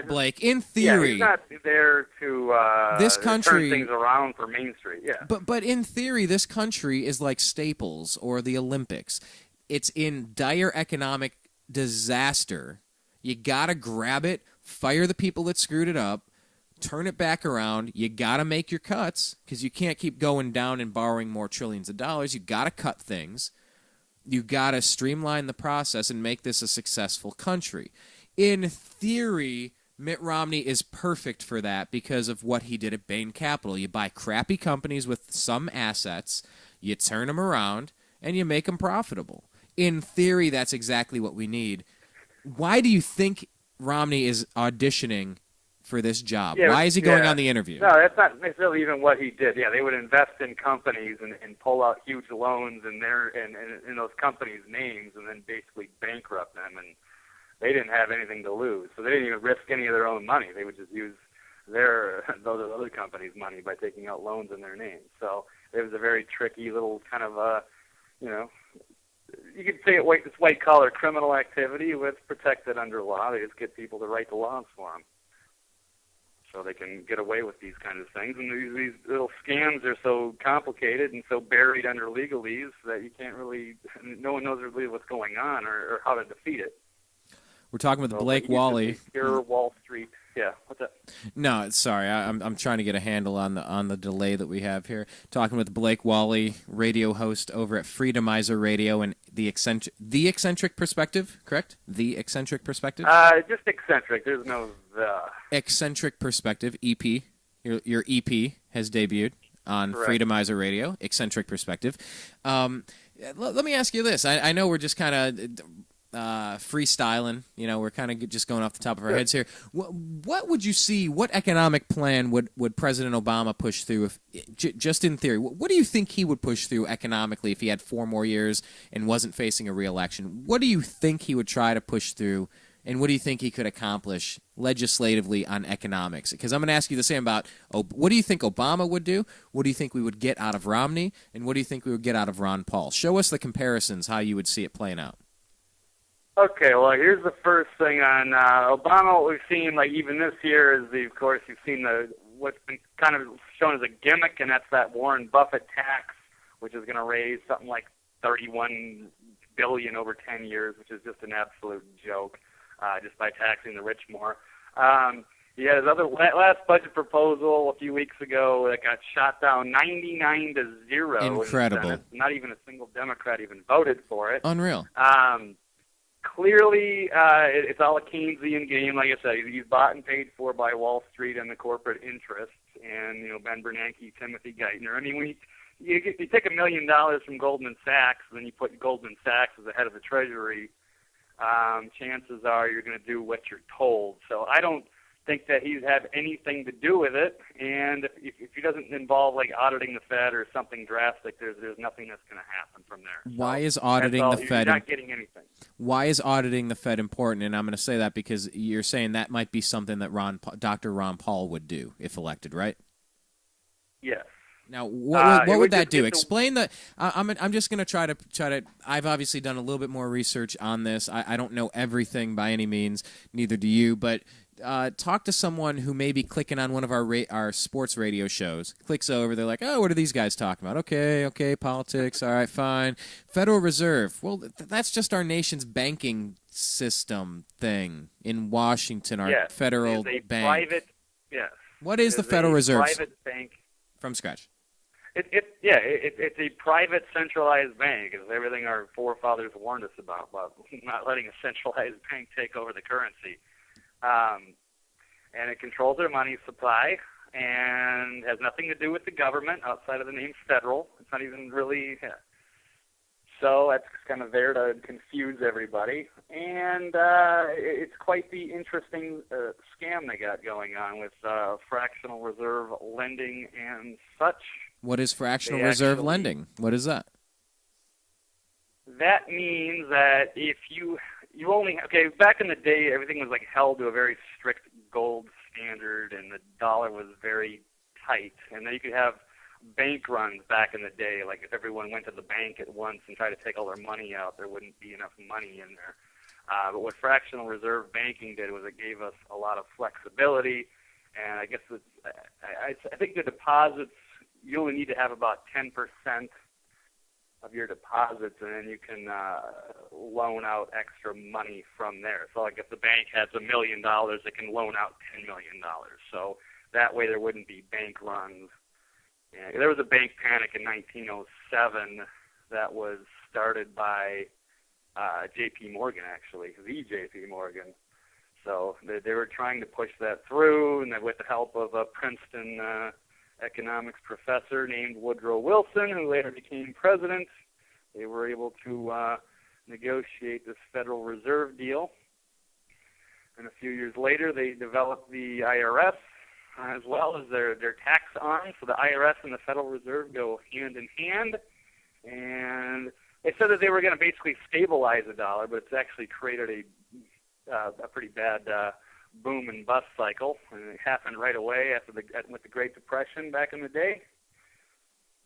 Blake, in theory... he's not there to this country, turn things around for Main Street, yeah. But in theory, this country is like Staples or the Olympics. It's in dire economic disaster. You got to grab it, fire the people that screwed it up, turn it back around. You got to make your cuts because you can't keep going down and borrowing more trillions of dollars. You got to cut things. You got to streamline the process and make this a successful country. In theory, Mitt Romney is perfect for that because of what he did at Bain Capital. You buy crappy companies with some assets, you turn them around, and you make them profitable. In theory, that's exactly what we need. Why do you think Romney is auditioning for this job? Why is he going on the interview? No, that's not necessarily even what he did. Yeah, they would invest in companies and pull out huge loans in those companies' names and then basically bankrupt them, and they didn't have anything to lose, so they didn't even risk any of their own money. They would just use those other companies' money by taking out loans in their names. So it was a very tricky little kind of, you could say it's white-collar criminal activity with protected under law. They just get people to write the laws for them, so they can get away with these kind of things. And these little scams are so complicated and so buried under legalese that no one knows really what's going on or how to defeat it. We're talking with Blake Walley. Pure Wall Street. Yeah, what's up? No, sorry, I'm trying to get a handle on the delay that we have here. Talking with Blake Walley, radio host over at Freedomizer Radio and the eccentric perspective, correct? The eccentric perspective. Just eccentric. There's no the. Eccentric perspective EP. Your EP has debuted on Correct. Freedomizer Radio. Eccentric perspective. Let me ask you this. I know we're just kind of freestyling, we're kind of just going off the top of our heads here. What would you see? What economic plan would President Obama push through? Just in theory, what do you think he would push through economically if he had 4 more years and wasn't facing a re-election? What do you think he would try to push through, and what do you think he could accomplish legislatively on economics? Because I'm going to ask you the same about what do you think Obama would do? What do you think we would get out of Romney? And what do you think we would get out of Ron Paul? Show us the comparisons, how you would see it playing out. Okay, well, here's the first thing on Obama. What we've seen, like even this year, is of course you've seen what's been kind of shown as a gimmick, and that's that Warren Buffett tax, which is going to raise something like $31 billion over 10 years, which is just an absolute joke, just by taxing the rich more. Yeah, his other last budget proposal a few weeks ago that got shot down 99-0. Incredible. In the Senate. Not even a single Democrat even voted for it. Unreal. Clearly, it's all a Keynesian game. Like I said, he's bought and paid for by Wall Street and the corporate interests. And Ben Bernanke, Timothy Geithner. I mean, when you take $1 million from Goldman Sachs, and then you put Goldman Sachs as the head of the Treasury, chances are you're going to do what you're told. So I don't think that he's had anything to do with it, and if he doesn't involve like auditing the Fed or something drastic, there's nothing that's going to happen from there. Why is auditing the Fed? You're not getting anything. Why is auditing the Fed important? And I'm going to say that because you're saying that might be something that Dr. Ron Paul would do if elected, right? Yes. Now, what would that do? The, Explain the. I'm just going to try to. I've obviously done a little bit more research on this. I don't know everything by any means. Neither do you. But talk to someone who may be clicking on one of our sports radio shows. Clicks over. They're like, oh, what are these guys talking about? Okay, politics. All right, fine. Federal Reserve. Well, that's just our nation's banking system thing in Washington. Our federal bank. Private. Yes. What is the Federal Reserve? Private bank. From scratch. It's a private centralized bank. It's everything our forefathers warned us about not letting a centralized bank take over the currency. And it controls our money supply and has nothing to do with the government outside of the name federal. It's not even really. So that's kind of there to confuse everybody. And it's quite the interesting scam they got going on with fractional reserve lending and such. What is fractional reserve lending? What is that? That means that if you only back in the day, everything was like held to a very strict gold standard, and the dollar was very tight, and then you could have bank runs back in the day. Like if everyone went to the bank at once and tried to take all their money out, there wouldn't be enough money in there. But what fractional reserve banking did was it gave us a lot of flexibility, and I guess I think the deposits, you only need to have about 10% of your deposits, and then you can loan out extra money from there. So like if the bank has $1 million, it can loan out $10 million. So that way there wouldn't be bank runs. Yeah, there was a bank panic in 1907 that was started by J.P. Morgan, actually, the J.P. Morgan. So they were trying to push that through, and with the help of a Princeton economics professor named Woodrow Wilson, who later became president, they were able to negotiate this Federal Reserve deal. And a few years later, they developed the IRS, as well as their tax arm. So the IRS and the Federal Reserve go hand in hand. And they said that they were going to basically stabilize the dollar, but it's actually created a pretty bad boom and bust cycle. And it happened right away with the Great Depression back in the day.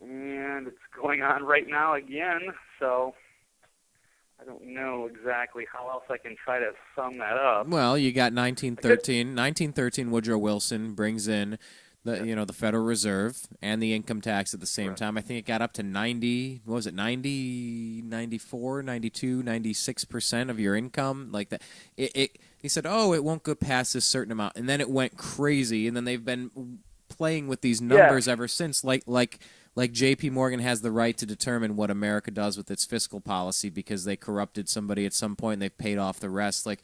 And it's going on right now again. So I don't know exactly how else I can try to sum that up. Well, you got 1913. 1913, Woodrow Wilson brings in the Federal Reserve and the income tax at the same time. I think it got up to 90, what was it, 90, 94, 92, 96% of your income, like that. He said, oh, it won't go past this certain amount, and then it went crazy, and then they've been playing with these numbers ever since, like J.P. Morgan has the right to determine what America does with its fiscal policy because they corrupted somebody at some point and they've paid off the rest. Like,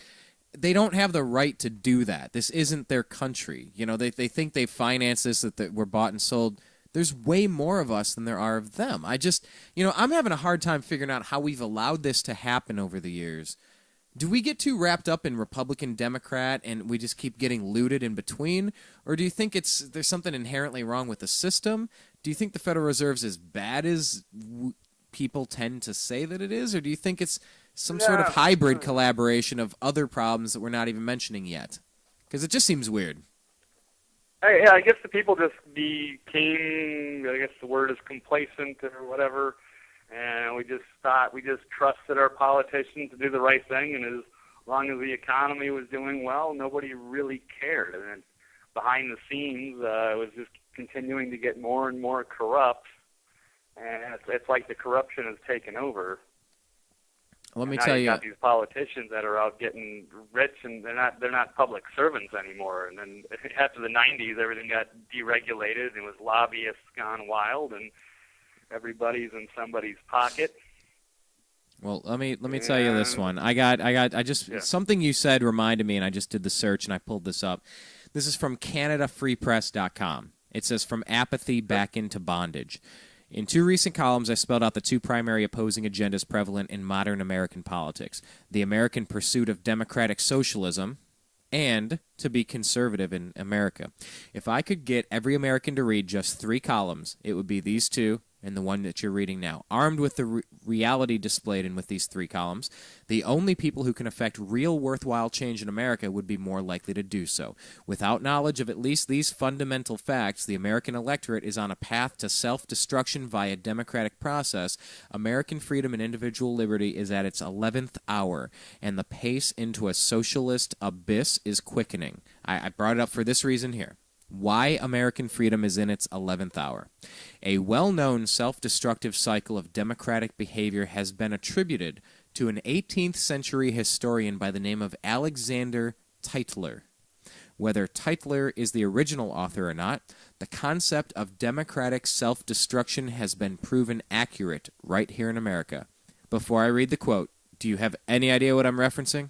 they don't have the right to do that. This isn't their country. They think they finance this, that we're bought and sold. There's way more of us than there are of them. I'm having a hard time figuring out how we've allowed this to happen over the years. Do we get too wrapped up in Republican, Democrat, and we just keep getting looted in between? Or do you think there's something inherently wrong with the system? Do you think the Federal Reserve's as bad as people tend to say that it is? Or do you think it's some sort of hybrid collaboration of other problems that we're not even mentioning yet? Because it just seems weird. I guess the people just became, I guess the word is complacent or whatever, and we just trusted our politicians to do the right thing, and as long as the economy was doing well, nobody really cared. And then behind the scenes, it was just continuing to get more and more corrupt, and it's like the corruption has taken over. Let me now tell you you. got these politicians that are out getting rich, and they're not public servants anymore. And then after the '90s, everything got deregulated, and it was lobbyists gone wild, and everybody's in somebody's pocket. Well, let me tell you this one. I just something you said reminded me, and I just did the search and I pulled this up. This is from CanadaFreePress.com. It says, "From apathy back into bondage." In 2 recent columns, I spelled out the 2 primary opposing agendas prevalent in modern American politics: the American pursuit of democratic socialism and to be conservative in America. If I could get every American to read just 3 columns, it would be these 2 and the one that you're reading now. Armed with the reality displayed in with these 3 columns, the only people who can affect real worthwhile change in America would be more likely to do so. Without knowledge of at least these fundamental facts, the American electorate is on a path to self-destruction via democratic process. American freedom and individual liberty is at its 11th hour, and the pace into a socialist abyss is quickening. I brought it up for this reason here. Why American freedom is in its 11th hour. A well-known self-destructive cycle of democratic behavior has been attributed to an 18th century historian by the name of Alexander Tytler. Whether Tytler is the original author or not, the concept of democratic self-destruction has been proven accurate right here in America. Before I read the quote, do you have any idea what I'm referencing?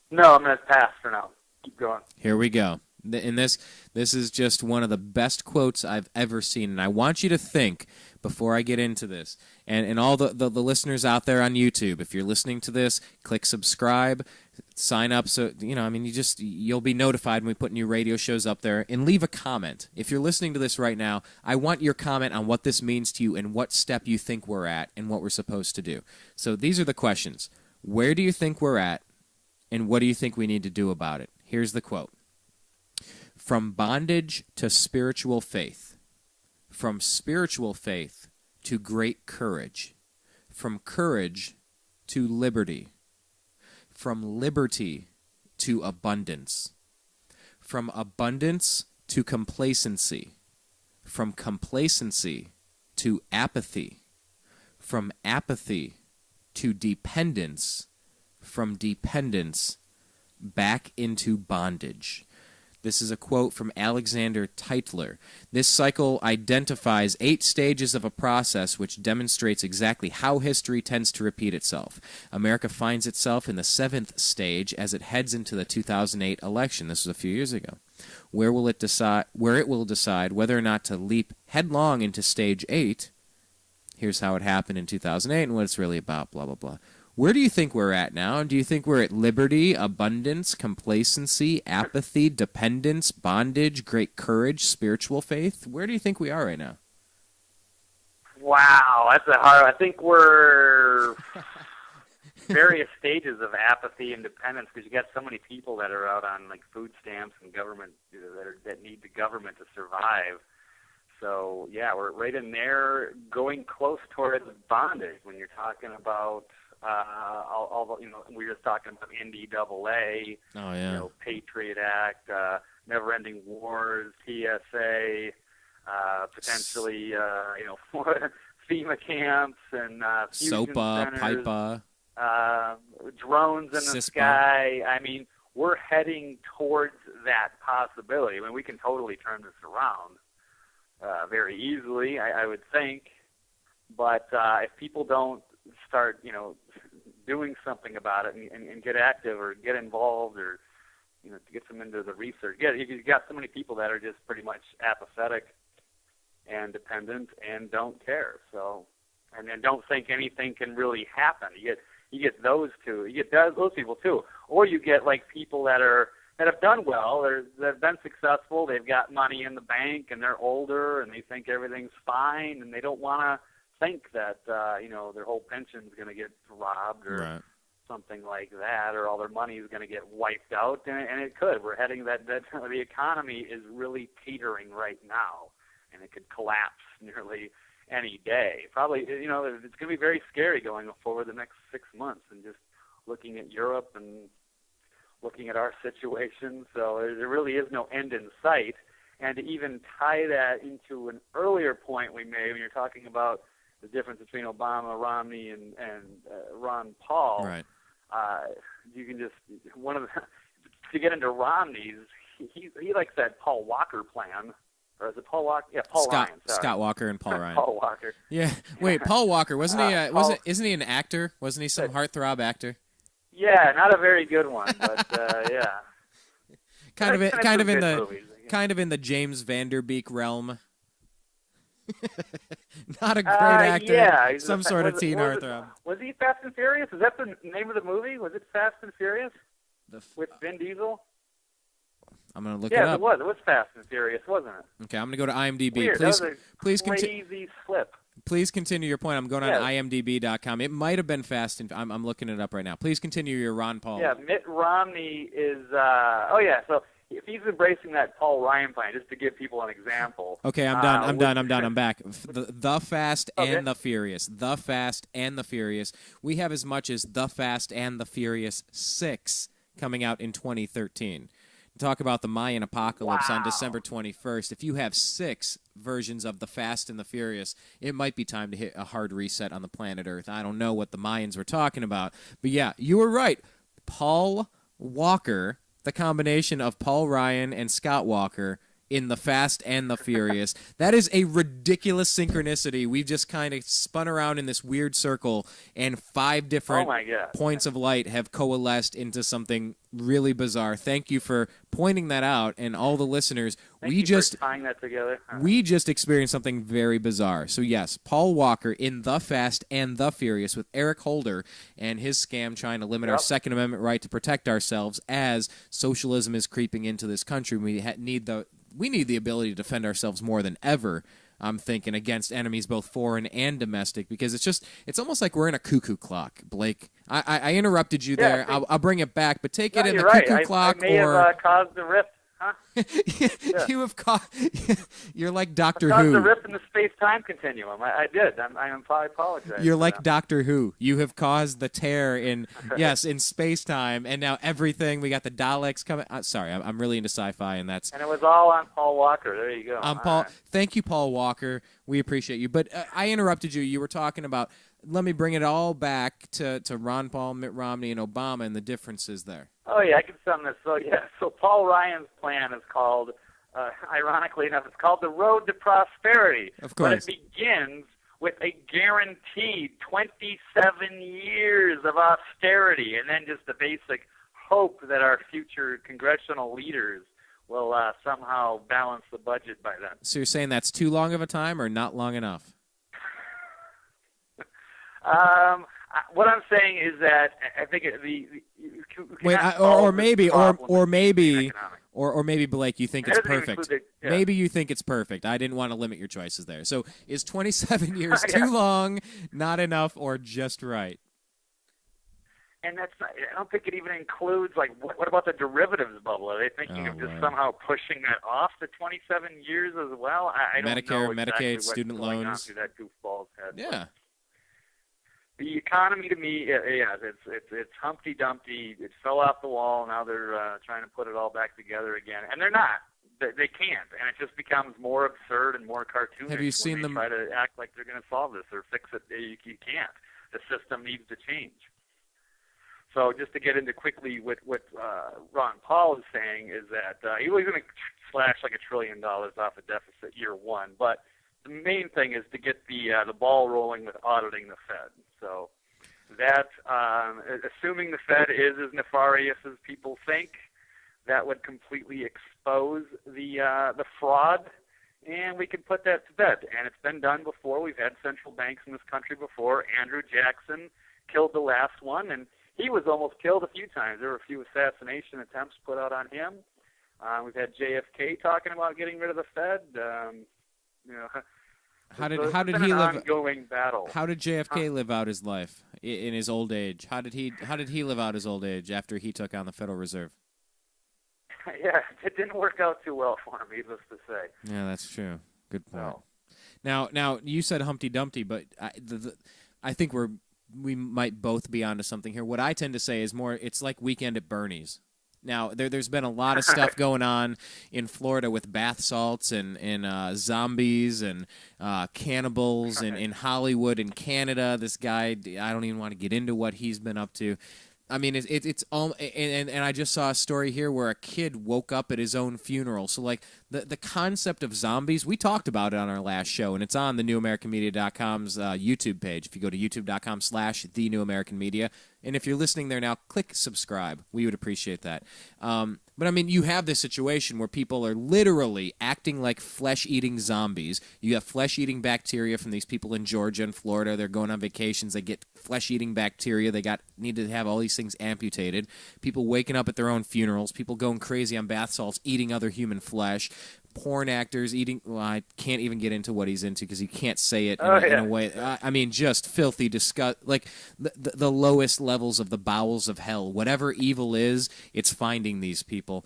No, I'm going to pass for now. Keep going. Here we go. And this is just one of the best quotes I've ever seen. And I want you to think before I get into this. And all the listeners out there on YouTube, if you're listening to this, click subscribe, sign up. So, you'll be notified when we put new radio shows up there. And leave a comment. If you're listening to this right now, I want your comment on what this means to you and what step you think we're at and what we're supposed to do. So these are the questions. Where do you think we're at? And what do you think we need to do about it? Here's the quote. From bondage to spiritual faith. From spiritual faith to great courage. From courage to liberty. From liberty to abundance. From abundance to complacency. From complacency to apathy. From apathy to dependence. From dependence back into bondage. This is a quote from Alexander Tytler. This cycle identifies 8 stages of a process which demonstrates exactly how history tends to repeat itself. America finds itself in the 7th stage as it heads into the 2008 election. This was a few years ago. Where it will decide whether or not to leap headlong into stage 8. Here's how it happened in 2008 and what it's really about, blah, blah, blah. Where do you think we're at now? Do you think we're at liberty, abundance, complacency, apathy, dependence, bondage, great courage, spiritual faith? Where do you think we are right now? Wow, that's a hard. I think we're various stages of apathy and dependence because you got so many people that are out on like food stamps and government that need the government to survive. So yeah, we're right in there, going close towards bondage when you're talking about. We were just talking about NDAA, Patriot Act, never-ending wars, TSA, potentially, FEMA camps and fusion SOPA, centers, PIPA, drones in the CISPA. sky. I mean, we're heading towards that possibility. I mean, we can totally turn this around very easily, I would think. But if people don't start, doing something about it and get active or get involved or, to get them into the research. Yeah, you've got so many people that are just pretty much apathetic and dependent and don't care. So, and then don't think anything can really happen. You get those two. You get those people too. Or you get like people that have done well, that have been successful. They've got money in the bank and they're older and they think everything's fine and they don't want to think that their whole pension is going to get robbed or something like that, or all their money is going to get wiped out, and it could. We're heading that the economy is really teetering right now, and it could collapse nearly any day. Probably, it's going to be very scary going forward the next 6 months, and just looking at Europe and looking at our situation. So there really is no end in sight. And to even tie that into an earlier point we made when you're talking about the difference between Obama, Romney, and Ron Paul. Right. You can just to get into Romney's, he likes that Paul Walker plan. Or is it Paul Walker? Yeah, Paul Ryan. Sorry. Scott Walker and Paul Ryan. Paul Walker. Yeah. Wait, Paul Walker wasn't he? Isn't he an actor? Wasn't he some heartthrob actor? Yeah, not a very good one, but yeah. Kind of in the movies, kind of in the James Van Der Beek realm. Not a great actor. Yeah, some sort of teen heartthrob. Was he Fast and Furious? Is that the name of the movie? Was it Fast and Furious with Vin Diesel? I'm gonna look it up. Yeah, it was. It was Fast and Furious, wasn't it? Okay, I'm gonna go to IMDb. Weird. Please crazy slip. Please continue your point. I'm going on IMDb.com. It might have been Fast and I'm looking it up right now. Please continue your Ron Paul. Yeah, Mitt Romney is. So if he's embracing that Paul Ryan plan, just to give people an example. Okay, I'm done. I'm back. The Fast and the Furious. The Fast and the Furious. We have as much as The Fast and the Furious 6 coming out in 2013. Talk about the Mayan apocalypse on December 21st. If you have 6 versions of The Fast and the Furious, it might be time to hit a hard reset on the planet Earth. I don't know what the Mayans were talking about. But yeah, you were right. Paul Walker, the combination of Paul Ryan and Scott Walker in The Fast and the Furious. That is a ridiculous synchronicity. We've just kind of spun around in this weird circle, and 5 different points of light have coalesced into something really bizarre. Thank you for pointing that out, and all the listeners. Thank you for tying that together. We just experienced something very bizarre. So yes, Paul Walker in The Fast and the Furious with Eric Holder and his scam trying to limit our Second Amendment right to protect ourselves as socialism is creeping into this country. We need the ability to defend ourselves more than ever, I'm thinking, against enemies both foreign and domestic, because it's almost like we're in a cuckoo clock, Blake. I interrupted you there. I'll bring it back, but take it in the cuckoo clock. I may have caused the rift. Huh? You have you're like Doctor Who. Caused the rift in the space-time continuum. I did. I apologize. You're like Doctor Who. You have caused the tear in space-time, and now everything. We got the Daleks coming. Sorry, I'm really into sci-fi, and that's. And it was all on Paul Walker. There you go. Paul. Thank you, Paul Walker. We appreciate you. But I interrupted you. You were talking about. Let me bring it all back to Ron Paul, Mitt Romney, and Obama, and the differences there. Oh, yeah, I can sum this. So Paul Ryan's plan is called, ironically enough, it's called the Road to Prosperity. Of course. But it begins with a guaranteed 27 years of austerity, and then just the basic hope that our future congressional leaders will somehow balance the budget by then. So you're saying that's too long of a time or not long enough? What I'm saying is that I think maybe Blake, you think it's perfect. Maybe you think it's perfect. I didn't want to limit your choices there. So is 27 years too long, not enough, or just right? And that's not, I don't think it even includes, like, what about the derivatives bubble? Are they thinking of just somehow pushing that off the 27 years as well? I don't know exactly Medicaid, student loans. Through that goofball's head. Yeah. The economy, to me, it's Humpty Dumpty. It fell off the wall. Now they're trying to put it all back together again, and they're not. They can't, and it just becomes more absurd and more cartoonish. Have you seen them try to act like they're going to solve this or fix it? You can't. The system needs to change. So just to get into quickly what Ron Paul is saying is that he was going to slash like $1 trillion off a deficit year one, but the main thing is to get the ball rolling with auditing the Fed. So that, assuming the Fed is as nefarious as people think, that would completely expose the fraud, and we can put that to bed. And it's been done before. We've had central banks in this country before. Andrew Jackson killed the last one, and he was almost killed a few times. There were a few assassination attempts put out on him. We've had JFK talking about getting rid of the Fed. How did he live? Ongoing battle. How did JFK live out his life in his old age? How did he live out his old age after he took on the Federal Reserve? Yeah, it didn't work out too well for him, needless to say. Yeah, that's true. Good point. No. Now you said Humpty Dumpty, but I think we might both be onto something here. What I tend to say is more, it's like Weekend at Bernie's. Now, there's been a lot of stuff going on in Florida with bath salts and zombies and cannibals in Hollywood and Canada. This guy, I don't even want to get into what he's been up to. I mean, it's and I just saw a story here where a kid woke up at his own funeral. So, like, the concept of zombies, we talked about it on our last show, and it's on the newamericanmedia.com's YouTube page. If you go to youtube.com/thenewamericanmedia, and if you're listening there now, click subscribe. We would appreciate that. But, I mean, you have this situation where people are literally acting like flesh-eating zombies. You have flesh-eating bacteria from these people in Georgia and Florida. They're going on vacations. They get flesh-eating bacteria. They need to have all these things amputated. People waking up at their own funerals. People going crazy on bath salts, eating other human flesh. Porn actors eating. Well, I can't even get into what he's into because he can't say it in a way. I mean, just filthy, disgust. Like the lowest levels of the bowels of hell. Whatever evil is, it's finding these people.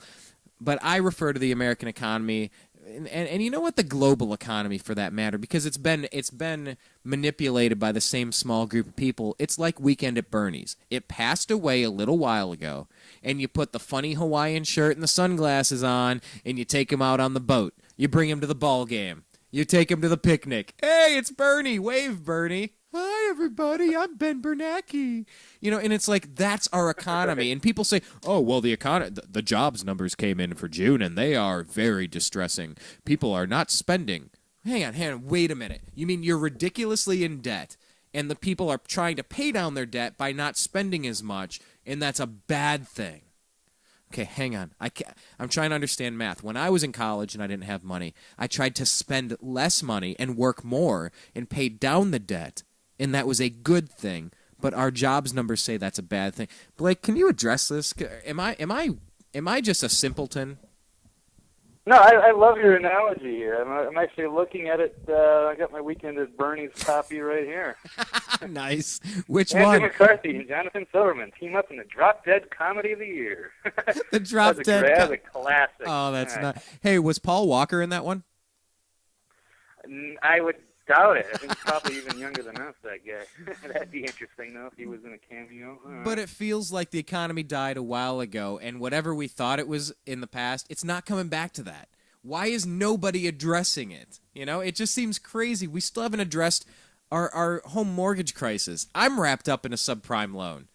But I refer to the American economy, and you know what, the global economy for that matter, because it's been manipulated by the same small group of people. It's like Weekend at Bernie's. It passed away a little while ago, and you put the funny Hawaiian shirt and the sunglasses on, and you take him out on the boat. You bring him to the ball game. You take him to the picnic. Hey, it's Bernie. Wave, Bernie. Hi, everybody. I'm Ben Bernanke. You know, and it's like, that's our economy. And people say, oh, well, the jobs numbers came in for June, and they are very distressing. People are not spending. Hang on, wait a minute. You mean you're ridiculously in debt, and the people are trying to pay down their debt by not spending as much, and that's a bad thing? Okay, hang on. I'm trying to understand math. When I was in college and I didn't have money, I tried to spend less money and work more and pay down the debt, and that was a good thing. But our jobs numbers say that's a bad thing. Blake, can you address this? Am I just a simpleton? No, I love your analogy here. I'm actually looking at it. I got my Weekend at Bernie's copy right here. Nice. Which Andrew one? McCarthy and Jonathan Silverman team up in the Drop Dead Comedy of the Year. The Drop Dead. That's a classic. Oh, that's not. Hey, was Paul Walker in that one? I would doubt it. I think he's probably even younger than us, that guy. That'd be interesting, though, if he was in a cameo. But it feels like the economy died a while ago, and whatever we thought it was in the past, it's not coming back to that. Why is nobody addressing it? You know, it just seems crazy. We still haven't addressed our home mortgage crisis. I'm wrapped up in a subprime loan.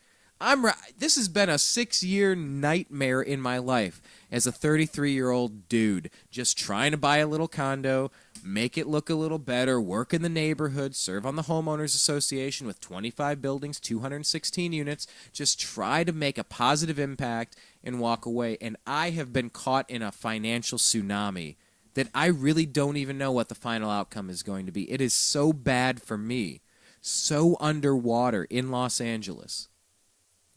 This has been a 6-year nightmare in my life as a 33-year-old dude, just trying to buy a little condo, make it look a little better, work in the neighborhood, serve on the homeowners association with 25 buildings, 216 units, just try to make a positive impact and walk away. And I have been caught in a financial tsunami that I really don't even know what the final outcome is going to be. It is so bad for me, so underwater in Los Angeles.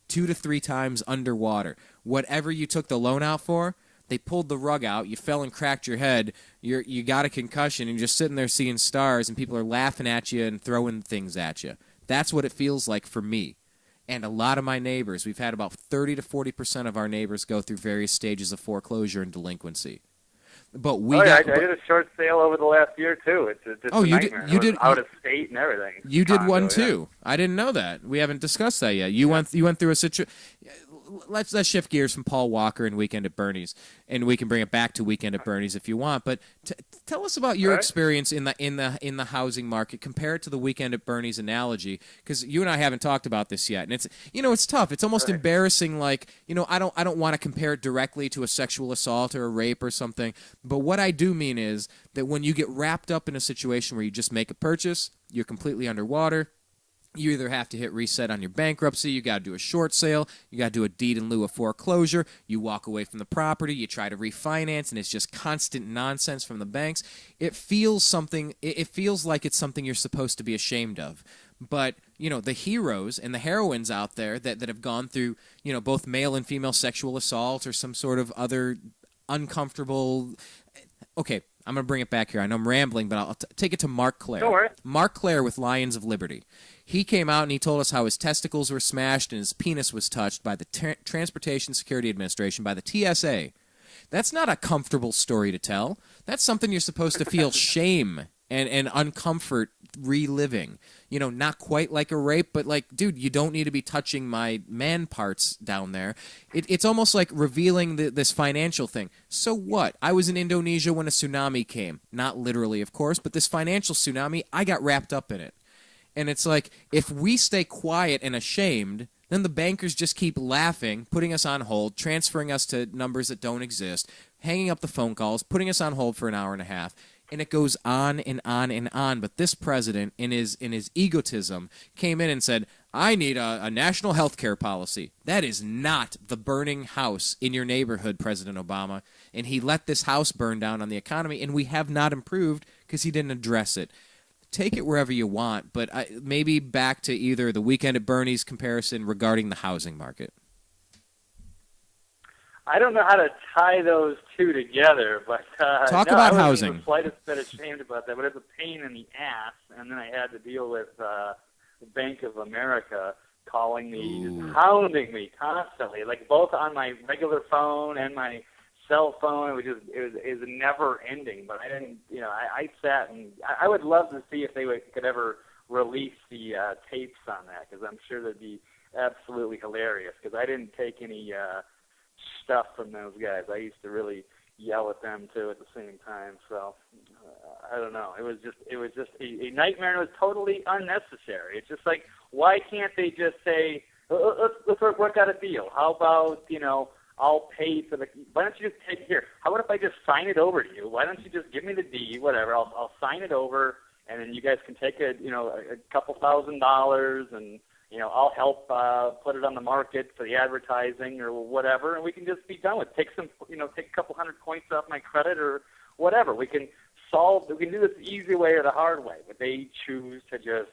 2 to 3 times underwater. Whatever you took the loan out for, they pulled the rug out, you fell and cracked your head, you got a concussion, and you're just sitting there seeing stars, and people are laughing at you and throwing things at you. That's what it feels like for me. And a lot of my neighbors, we've had about 30 to 40% of our neighbors go through various stages of foreclosure and delinquency. But I did a short sale over the last year, too. It's a nightmare. You did out of state and everything. You did one, too. Yeah. I didn't know that. We haven't discussed that yet. You went through a situation. Let's shift gears from Paul Walker and Weekend at Bernie's, and we can bring it back to Weekend at Bernie's if you want. But tell us about your experience in the housing market. Compare it to the Weekend at Bernie's analogy, because you and I haven't talked about this yet, and it's tough. It's almost embarrassing. Like, I don't want to compare it directly to a sexual assault or a rape or something. But what I do mean is that when you get wrapped up in a situation where you just make a purchase, you're completely underwater. You either have to hit reset on your bankruptcy, you got to do a short sale, you got to do a deed in lieu of foreclosure, you walk away from the property, you try to refinance, and it's just constant nonsense from the banks. It feels like it's something you're supposed to be ashamed of. But, the heroes and the heroines out there that have gone through, both male and female sexual assault or some sort of other uncomfortable... Okay, I'm going to bring it back here. I know I'm rambling, but I'll take it to Mark Claire. Don't worry. Mark Claire with Lions of Liberty. He came out and he told us how his testicles were smashed and his penis was touched by the Transportation Security Administration, by the TSA. That's not a comfortable story to tell. That's something you're supposed to feel shame and uncomfort reliving. You know, not quite like a rape, but like, dude, you don't need to be touching my man parts down there. It's almost like revealing this financial thing. So what? I was in Indonesia when a tsunami came. Not literally, of course, but this financial tsunami, I got wrapped up in it. And it's like, if we stay quiet and ashamed, then the bankers just keep laughing, putting us on hold, transferring us to numbers that don't exist, hanging up the phone calls, putting us on hold for an hour and a half. And it goes on and on and on. But this president, in his egotism, came in and said, I need a national health care policy. That is not the burning house in your neighborhood, President Obama. And he let this house burn down on the economy, and we have not improved because he didn't address it. Take it wherever you want, but maybe back to either the Weekend at Bernie's comparison regarding the housing market. I don't know how to tie those two together, but Talk about I housing. wasn't the slightest bit ashamed about that, but it's a pain in the ass, and then I had to deal with the Bank of America calling me, just hounding me constantly, like both on my regular phone and my cell phone. It was never ending. But I didn't, I sat and I would love to see if they could ever release the tapes on that, because I'm sure that'd be absolutely hilarious. Because I didn't take any stuff from those guys. I used to really yell at them too at the same time. So I don't know. It was just a nightmare. And it was totally unnecessary. It's just like, why can't they just say, let's work out a deal? How about I'll pay for the. Why don't you just take it here? How about if I just sign it over to you? Why don't you just give me the deed, whatever? I'll sign it over, and then you guys can take a couple $1,000, and I'll help put it on the market for the advertising or whatever, and we can just be done with it. Take a couple hundred points off my credit or whatever. We can do this the easy way or the hard way, but they choose to just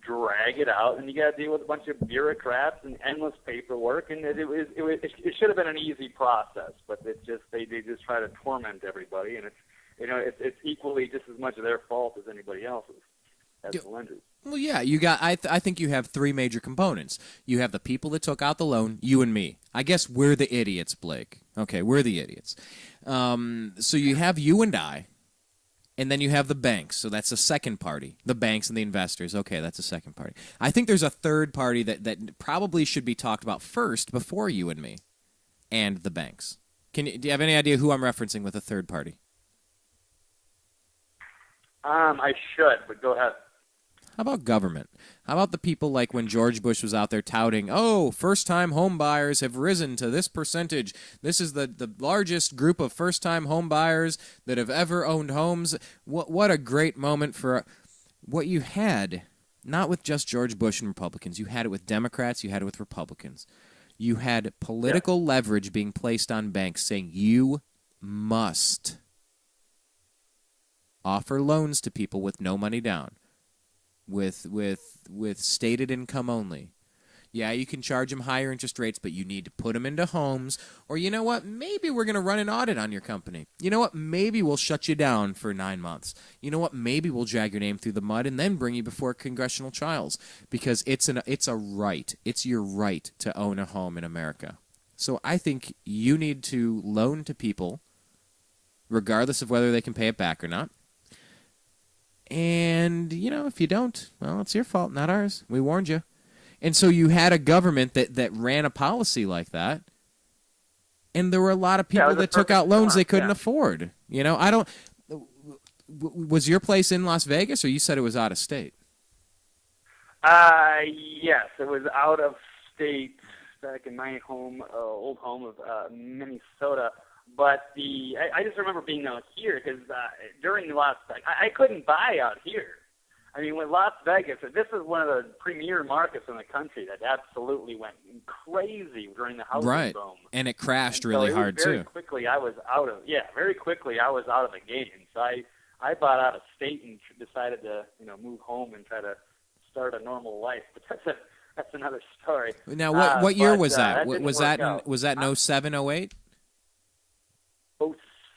drag it out, and you got to deal with a bunch of bureaucrats and endless paperwork. And it should have been an easy process, but they just try to torment everybody, and it's equally just as much of their fault as anybody else's as the lenders. Well, yeah, you got. I think you have three major components. You have the people that took out the loan, you and me. I guess we're the idiots, Blake. Okay, we're the idiots. So you have you and I. And then you have the banks, so that's a second party. The banks and the investors, okay, that's a second party. I think there's a third party that probably should be talked about first before you and me, and the banks. Do you have any idea who I'm referencing with a third party? I should, but go ahead. How about government? How about the people like when George Bush was out there touting, first-time home buyers have risen to this percentage. This is the largest group of first-time home buyers that have ever owned homes. What a great moment for what you had, not with just George Bush and Republicans. You had it with Democrats. You had it with Republicans. You had political leverage being placed on banks saying you must offer loans to people with no money down. With stated income only. Yeah, you can charge them higher interest rates, but you need to put them into homes. Or you know what? Maybe we're going to run an audit on your company. You know what? Maybe we'll shut you down for 9 months. You know what? Maybe we'll drag your name through the mud and then bring you before congressional trials, because it's a right. It's your right to own a home in America. So I think you need to loan to people, regardless of whether they can pay it back or not. And, if you don't, well, it's your fault, not ours. We warned you. And so you had a government that ran a policy like that. And there were a lot of people that took out loans they couldn't afford. Was your place in Las Vegas, or you said it was out of state? Yes, it was out of state back in my old home of Minnesota. But I just remember being out here because during Las Vegas, I couldn't buy out here. I mean, with Las Vegas, this is one of the premier markets in the country that absolutely went crazy during the housing boom. And it crashed really hard too. Very quickly, I was out of the game. So I bought out of state and decided to move home and try to start a normal life. But that's another story. Now, what year was that? Was that in 07, 08?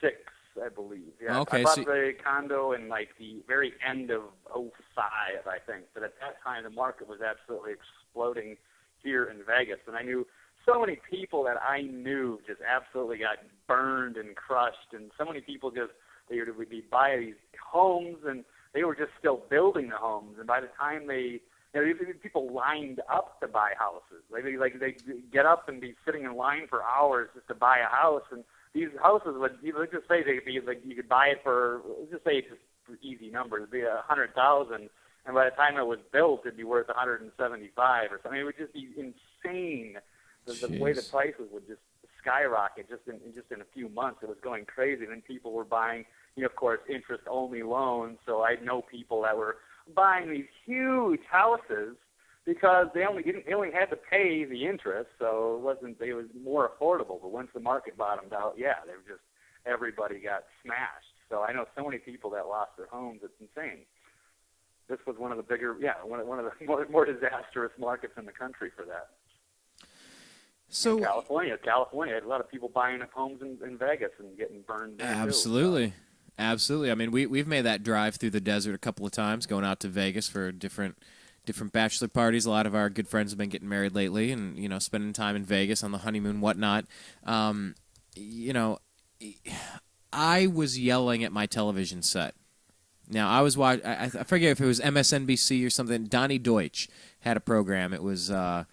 06, I believe. Yeah. Okay, I bought the condo in the very end of 05, I think. But at that time, the market was absolutely exploding here in Vegas, and I knew so many people that I knew just absolutely got burned and crushed, and so many people they would be buying these homes, and they were just still building the homes, and by the time they, people lined up to buy houses. They get up and be sitting in line for hours just to buy a house, and these houses would, let's just say they'd be like, you could buy it for, let's just say just easy numbers, it'd be $100,000, and by the time it was built, it'd be worth 175 or something. It would just be insane. The way the prices would just skyrocket just in a few months. It was going crazy, and then people were buying, of course, interest-only loans. So I know people that were buying these huge houses because they only had to pay the interest, so it was more affordable. But once the market bottomed out, everybody got smashed. So I know so many people that lost their homes. It's insane. This was one of the bigger, one of the more disastrous markets in the country for that. So California had a lot of people buying up homes in Vegas and getting burned down. Absolutely. Absolutely. I mean, we've made that drive through the desert a couple of times, going out to Vegas for different bachelor parties. A lot of our good friends have been getting married lately, and spending time in Vegas on the honeymoon, whatnot. I was yelling at my television set. Now I was watching. I forget if it was MSNBC or something. Donnie Deutsch had a program. It was. I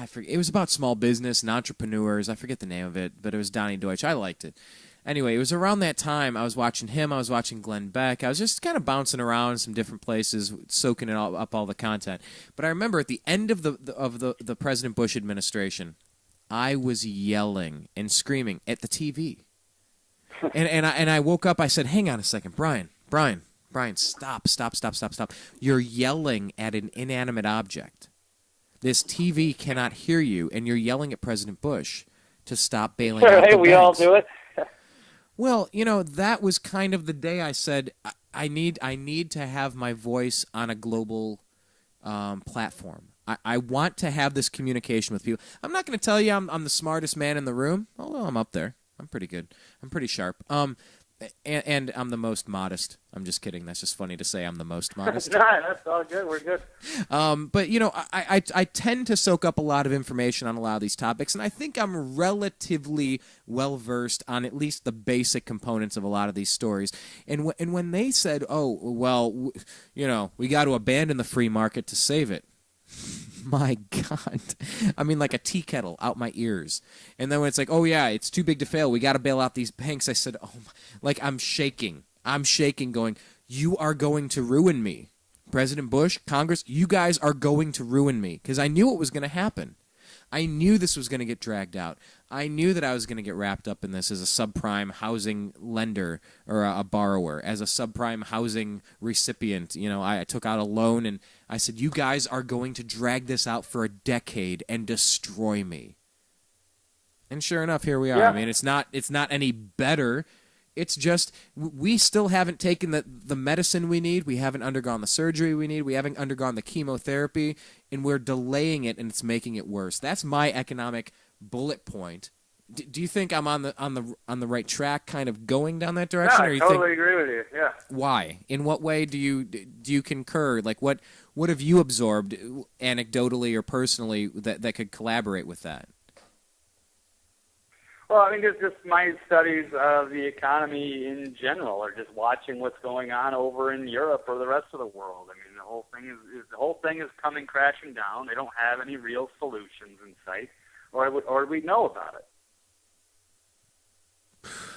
forget. It was about small business and entrepreneurs. I forget the name of it, but it was Donnie Deutsch. I liked it. Anyway, it was around that time I was watching him. I was watching Glenn Beck. I was just kind of bouncing around in some different places, soaking up all the content. But I remember at the end of the President Bush administration, I was yelling and screaming at the TV. and I woke up. I said, "Hang on a second, Brian, stop. You're yelling at an inanimate object. This TV cannot hear you, and you're yelling at President Bush to stop bailing out the banks." We all do it. Well, that was kind of the day I said, I need to have my voice on a global platform. I want to have this communication with people. I'm not going to tell you I'm the smartest man in the room, although I'm up there. I'm pretty good. I'm pretty sharp. And I'm the most modest. I'm just kidding. That's just funny to say I'm the most modest. No, that's all good. We're good. But, I tend to soak up a lot of information on a lot of these topics, and I think I'm relatively well-versed on at least the basic components of a lot of these stories. And when they said, oh, well, we got to abandon the free market to save it, my God. I mean, like a tea kettle out my ears. And then when it's like, oh, yeah, it's too big to fail, we got to bail out these banks, I said, I'm shaking. I'm shaking going, you are going to ruin me. President Bush, Congress, you guys are going to ruin me. Because I knew what was going to happen. I knew this was going to get dragged out. I knew that I was going to get wrapped up in this as a subprime housing lender or a borrower, as a subprime housing recipient. I took out a loan and I said, you guys are going to drag this out for a decade and destroy me. And sure enough, here we are. Yeah. I mean, it's not any better. It's just we still haven't taken the medicine we need. We haven't undergone the surgery we need. We haven't undergone the chemotherapy, and we're delaying it, and it's making it worse. That's my economic bullet point. Do you think I'm on the right track, kind of going down that direction? Yeah, I totally agree with you. Yeah. Why? In what way do you concur? Like what have you absorbed anecdotally or personally that could collaborate with that? Well, I mean, just my studies of the economy in general, or just watching what's going on over in Europe or the rest of the world. I mean, the whole thing is coming crashing down. They don't have any real solutions in sight, or we know about it.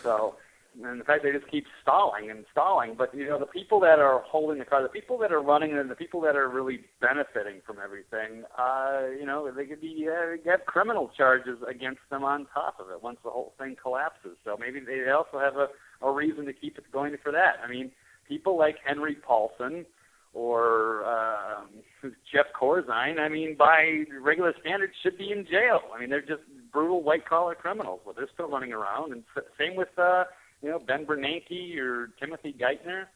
So, and the fact they just keep stalling and stalling. But the people that are holding the car, the people that are running, and the people that are really benefiting from everything, they could have criminal charges against them on top of it once the whole thing collapses. So maybe they also have a reason to keep it going for that. I mean, people like Henry Paulson or Jeff Corzine, I mean, by regular standards, should be in jail. I mean, they're just brutal white-collar criminals, but they're still running around. And same with Ben Bernanke or Timothy Geithner.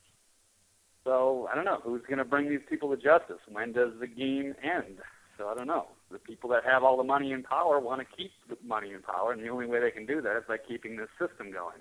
So I don't know who's going to bring these people to justice. When does the game end? So I don't know. The people that have all the money and power want to keep the money and power, and the only way they can do that is by keeping this system going.